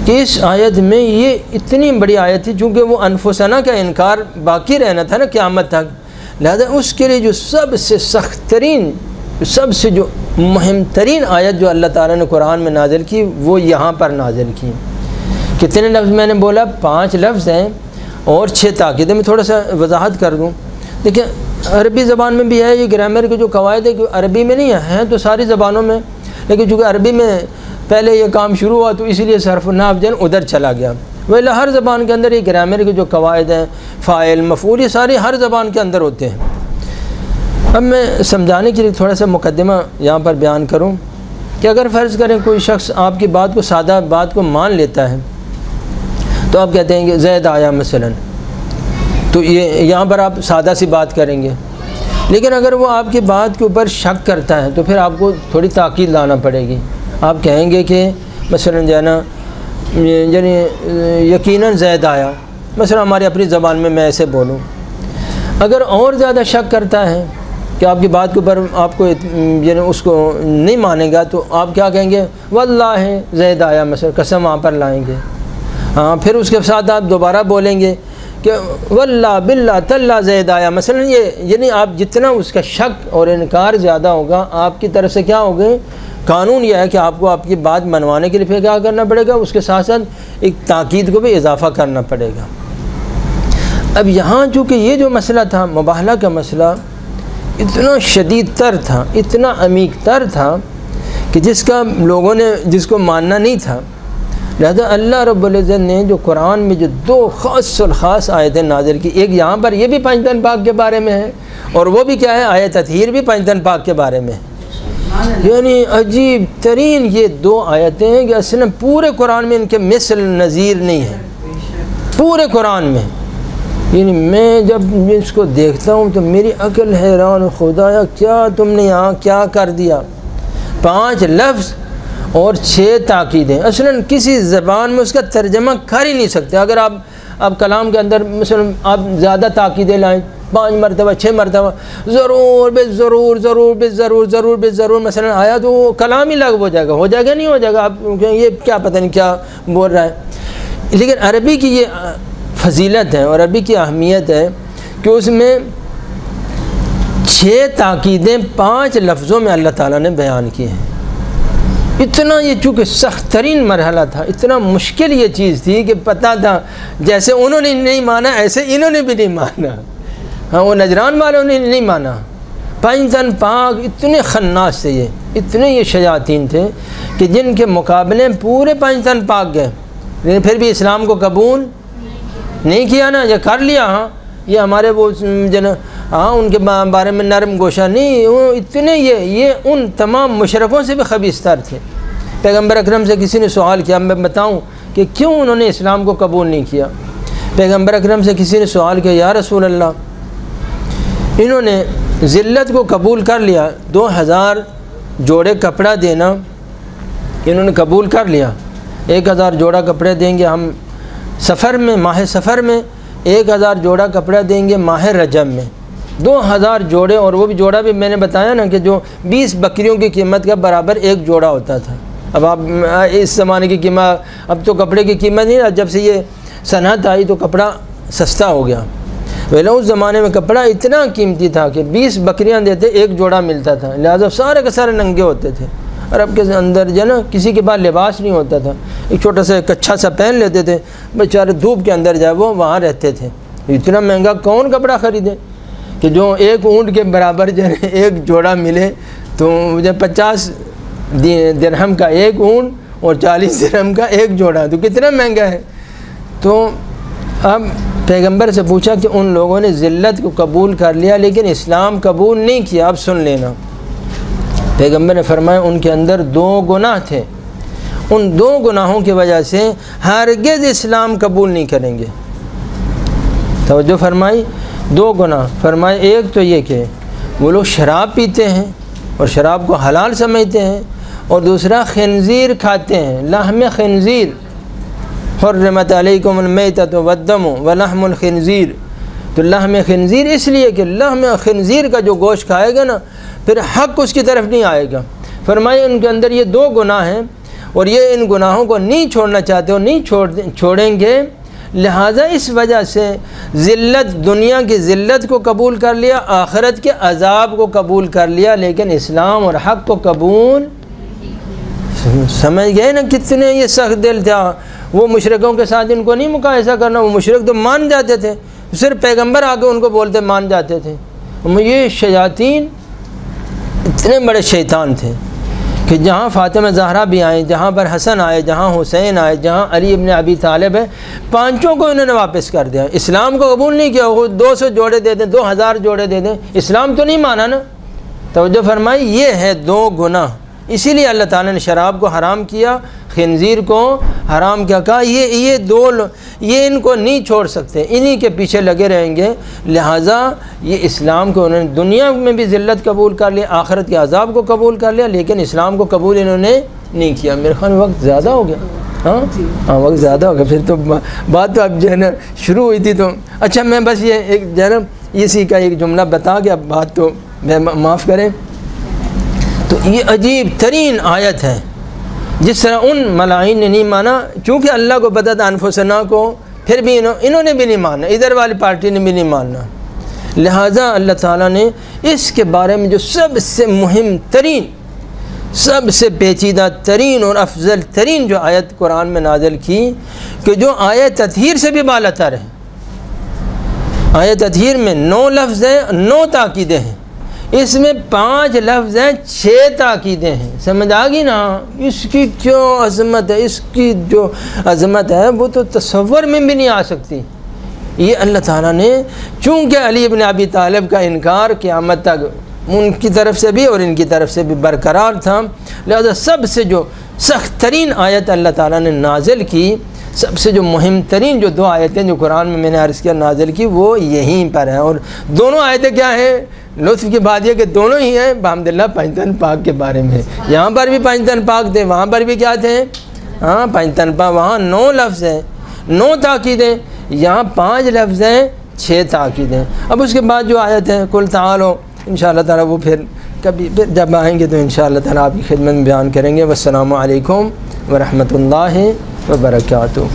کہ اس آیت میں یہ اتنی بڑی آیت تھی چونکہ وہ انفسنا کا انکار باقی رہنا تھا نا قیامت تک، لہذا اس کے لیے جو سب سے سخت ترین، سب سے جو مہم ترین آیت جو اللہ تعالیٰ نے قرآن میں نازل کی وہ یہاں پر نازل کی، کہ کتنے لفظ میں نے بولا؟ 5 لفظ ہیں اور 6 تاکیدیں. میں تھوڑا سا وضاحت کر دوں. دیکھیں عربی زبان میں بھی ہے یہ گرامر کے جو قواعد ہیں کہ عربی میں نہیں ہیں تو ساری زبانوں میں، لیکن چونکہ عربی میں پہلے یہ کام شروع ہوا تو اسی لیے صرف نحو ادھر چلا گیا. ویسے ہر زبان کے اندر یہ گرامر کے جو قواعد ہیں، فاعل مفعول، یہ سارے ہر زبان کے اندر ہوتے ہیں. اب میں سمجھانے کے لیے تھوڑا سا مقدمہ یہاں پر بیان کروں کہ اگر فرض کریں کوئی شخص آپ کی بات کو، سادہ بات کو مان لیتا ہے، تو آپ کہتے ہیں کہ زید آیا مثلا، تو یہاں پر آپ سادہ سی بات کریں گے. لیکن اگر وہ آپ کی بات کے اوپر شک کرتا ہے تو پھر آپ کو تھوڑی تاکید لانا پڑے گی. آپ کہیں گے کہ مثلا جو ہے نا یعنی یقیناً زید آیا، مثلا ہماری اپنی زبان میں ایسے بولوں. اگر اور زیادہ شک کرتا ہے کہ آپ کی بات کے اوپر آپ کو یعنی اس کو نہیں مانے گا تو آپ کیا کہیں گے؟ واللہ زید آیا مثلا، قسم وہاں پر لائیں گے. ہاں پھر اس کے ساتھ آپ دوبارہ بولیں گے کہ واللہ باللہ تاللہ زید آیا مثلا. یہ یعنی آپ جتنا اس کا شک اور انکار زیادہ ہوگا، آپ کی طرف سے کیا ہوگا؟ قانون یہ ہے کہ آپ کو آپ کی بات منوانے کے لیے پھر کیا کرنا پڑے گا؟ اس کے ساتھ ساتھ ایک تاکید کو بھی اضافہ کرنا پڑے گا. اب یہاں چونکہ یہ جو مسئلہ تھا مباہلہ کا مسئلہ اتنا شدید تر تھا، اتنا عمیق تر تھا کہ جس کا لوگوں نے جس کو ماننا نہیں تھا. لہذا اللہ رب العزت نے جو قرآن میں جو 2 خاص الخاص آیتیں نازل کی، ایک یہاں پر یہ بھی 5 دن پاک کے بارے میں ہے اور وہ بھی کیا ہے؟ آیت تطہیر بھی 5 دن پاک کے بارے میں ہے. یعنی عجیب ترین یہ 2 آیتیں ہیں کہ اصلاً پورے قرآن میں ان کے مثل نظیر نہیں ہے پورے قرآن میں. یعنی میں جب اس کو دیکھتا ہوں تو میری عقل حیران، خدایا کیا تم نے یہاں کیا کر دیا. 5 لفظ اور 6 تاکیدیں. اصلاً کسی زبان میں اس کا ترجمہ کر ہی نہیں سکتے. اگر آپ کلام کے اندر مثلا آپ زیادہ تاکیدیں لائیں، 5 مرتبہ 6 مرتبہ ضرور بے ضرور، ضرور بے ضرور، ضرور بے ضرور مثلا آیا تو وہ کلام ہی لغو ہو جائے گا. ہو جائے گا نہیں ہو جائے گا؟ آپ یہ کیا پتہ نہیں کیا بول رہا ہے. لیکن عربی کی یہ فضیلت ہے اور عربی کی اہمیت ہے کہ اس میں 6 تاکیدیں 5 لفظوں میں اللہ تعالیٰ نے بیان کی ہیں. اتنا یہ چونکہ سخت ترین مرحلہ تھا، اتنا مشکل یہ چیز تھی کہ پتہ تھا جیسے انہوں نے نہیں مانا ایسے انہوں نے بھی نہیں مانا. ہاں وہ نجران والوں نے نہیں مانا. 5 دن پاک اتنے خناس تھے، یہ اتنے یہ شیاطین تھے کہ جن کے مقابلے پورے 5 دن پاک گئے، لیکن پھر بھی اسلام کو قبول نہیں کیا نا، یا کر لیا. ہاں یہ ہمارے وہ ہاں ان کے بارے میں نرم گوشہ نہیں، وہ اتنے یہ ان تمام مشرکوں سے بھی خبیث تر تھے. پیغمبر اکرم سے کسی نے سوال کیا، میں بتاؤں کہ کیوں انہوں نے اسلام کو قبول نہیں کیا. پیغمبر اکرم سے کسی نے سوال کیا، یا رسول اللہ انہوں نے ذلت کو قبول کر لیا، 2000 جوڑے کپڑا دینا انہوں نے قبول کر لیا. 1000 جوڑا کپڑے دیں گے ہم سفر میں، ماہ سفر میں 1000 جوڑا کپڑا دیں گے ماہ رجب میں. 2000 جوڑے، اور وہ بھی جوڑا بھی میں نے بتایا نا کہ جو 20 بکریوں کی قیمت کا برابر 1 جوڑا ہوتا تھا. اب آپ اس زمانے کی قیمت، اب تو کپڑے کی قیمت نہیں، جب سے یہ صنعت آئی تو کپڑا سستا ہو گیا. پہلے اس زمانے میں کپڑا اتنا قیمتی تھا کہ 20 بکریاں دیتے 1 جوڑا ملتا تھا. لہٰذا سارے کے سارے ننگے ہوتے تھے. عرب کے اندر جو ہے نا کسی کے پاس لباس نہیں ہوتا تھا، ایک چھوٹا سا کچھا سا پہن لیتے تھے، بیچارے دھوپ کے اندر جائے وہ وہاں رہتے تھے. اتنا مہنگا کون کپڑا خریدے کہ جو 1 اونٹ کے برابر جو ہے 1 جوڑا ملے. تو مجھے 50 درہم کا 1 اونٹ اور 40 درہم کا 1 جوڑا، تو کتنا مہنگا ہے. تو اب پیغمبر سے پوچھا کہ ان لوگوں نے ذلت کو قبول کر لیا لیکن اسلام قبول نہیں کیا، اب سن لینا. پیغمبر نے فرمایا ان کے اندر 2 گناہ تھے، ان 2 گناہوں کی وجہ سے ہرگز اسلام قبول نہیں کریں گے. توجہ فرمائی، 2 گناہ فرمائے. ایک تو یہ کہ وہ لوگ شراب پیتے ہیں اور شراب کو حلال سمجھتے ہیں، اور دوسرا خنزیر کھاتے ہیں، لحم خنزیر. حرمت علیکم المیتۃ والدم ولحم الخنزیر. تو لحم خنزیر اس لیے کہ لحم خنزیر کا جو گوشت کھائے گا نا پھر حق اس کی طرف نہیں آئے گا. فرمائے ان کے اندر یہ 2 گناہ ہیں اور یہ ان گناہوں کو نہیں چھوڑنا چاہتے اور نہیں چھوڑیں گے. لہٰذا اس وجہ سے ذلت، دنیا کی ذلت کو قبول کر لیا، آخرت کے عذاب کو قبول کر لیا، لیکن اسلام اور حق کو قبول. سمجھ گئے نا کتنے یہ سخت دل تھا. وہ مشرکوں کے ساتھ ان کو نہیں مقایسہ کرنا، وہ مشرک تو مان جاتے تھے، صرف پیغمبر آ کے ان کو بولتے مان جاتے تھے۔ یہ شیاطین اتنے بڑے شیطان تھے کہ جہاں فاطمہ زہرا بھی آئیں، جہاں پر حسن آئے، جہاں حسین آئے، جہاں علی ابن ابی طالب ہے، پانچوں کو انہوں نے واپس کر دیا۔ اسلام کو قبول نہیں کیا، وہ 200 جوڑے دے دیں، 2000 جوڑے دے دیں، اسلام تو نہیں مانا نا۔ توجہ فرمائی، یہ ہے دو گناہ۔ اسی لیے اللہ تعالیٰ نے شراب کو حرام کیا، خنزیر کو حرام کیا، کہا یہ دو یہ ان کو نہیں چھوڑ سکتے، انہی کے پیچھے لگے رہیں گے، لہٰذا یہ اسلام کو انہوں نے دنیا میں بھی ذلت قبول کر لیا، آخرت کے عذاب کو قبول کر لیا، لیکن اسلام کو قبول انہوں نے نہیں کیا۔ میرے خیال وقت زیادہ ہو گیا، ہاں وقت زیادہ ہو گیا، پھر تو بات تو اب جو ہے نا شروع ہوئی تھی تو اچھا میں بس یہ ایک جو ہے نا اسی کا ایک جملہ بتا کے اب بات تو معاف کریں۔ تو یہ عجیب ترین آیت ہے، جس طرح ان ملائین نے نہیں مانا، چونکہ اللہ کو پتہ تھا انفسنا کو، پھر بھی انہوں نے بھی نہیں مانا، ادھر والی پارٹی نے بھی نہیں ماننا، لہٰذا اللہ تعالیٰ نے اس کے بارے میں جو سب سے مہم ترین، سب سے پیچیدہ ترین اور افضل ترین جو آیت قرآن میں نازل کی، کہ جو آیت تطہیر سے بھی بالا تر ہے۔ آیت تطہیر میں 9 لفظ ہیں، 9 تاکیدیں ہیں، اس میں 5 لفظ ہیں، 6 تاکیدیں ہیں۔ سمجھ آ گئی نا؟ اس کی کیوں عظمت ہے، اس کی جو عظمت ہے وہ تو تصور میں بھی نہیں آ سکتی۔ یہ اللہ تعالیٰ نے، چونکہ علی ابن ابی طالب کا انکار قیامت تک ان کی طرف سے بھی اور ان کی طرف سے بھی برقرار تھا، لہذا سب سے جو سخت ترین آیت اللہ تعالیٰ نے نازل کی، سب سے جو مہم ترین جو 2 آیتیں جو قرآن میں نے عرض کیا نازل کی، وہ یہیں پر ہیں۔ اور دونوں آیتیں کیا ہیں؟ لطف کی بات یہ کہ دونوں ہی ہیں بحمداللہ پنجتن پاک کے بارے میں۔ یہاں پر بھی پنجتن پاک تھے، وہاں پر بھی کیا تھے؟ ہاں پنجتن پاک، وہاں 9 لفظ ہیں، 9 تاکیدیں، یہاں 5 لفظ ہیں، 6 تاکیدیں۔ اب اس کے بعد جو آیت ہے قل تعالوا، انشاءاللہ تعالیٰ وہ پھر کبھی جب آئیں گے تو انشاءاللہ تعالیٰ آپ کی خدمت میں بیان کریں گے۔ والسلام علیکم ورحمۃ اللہ وبرکاتہ۔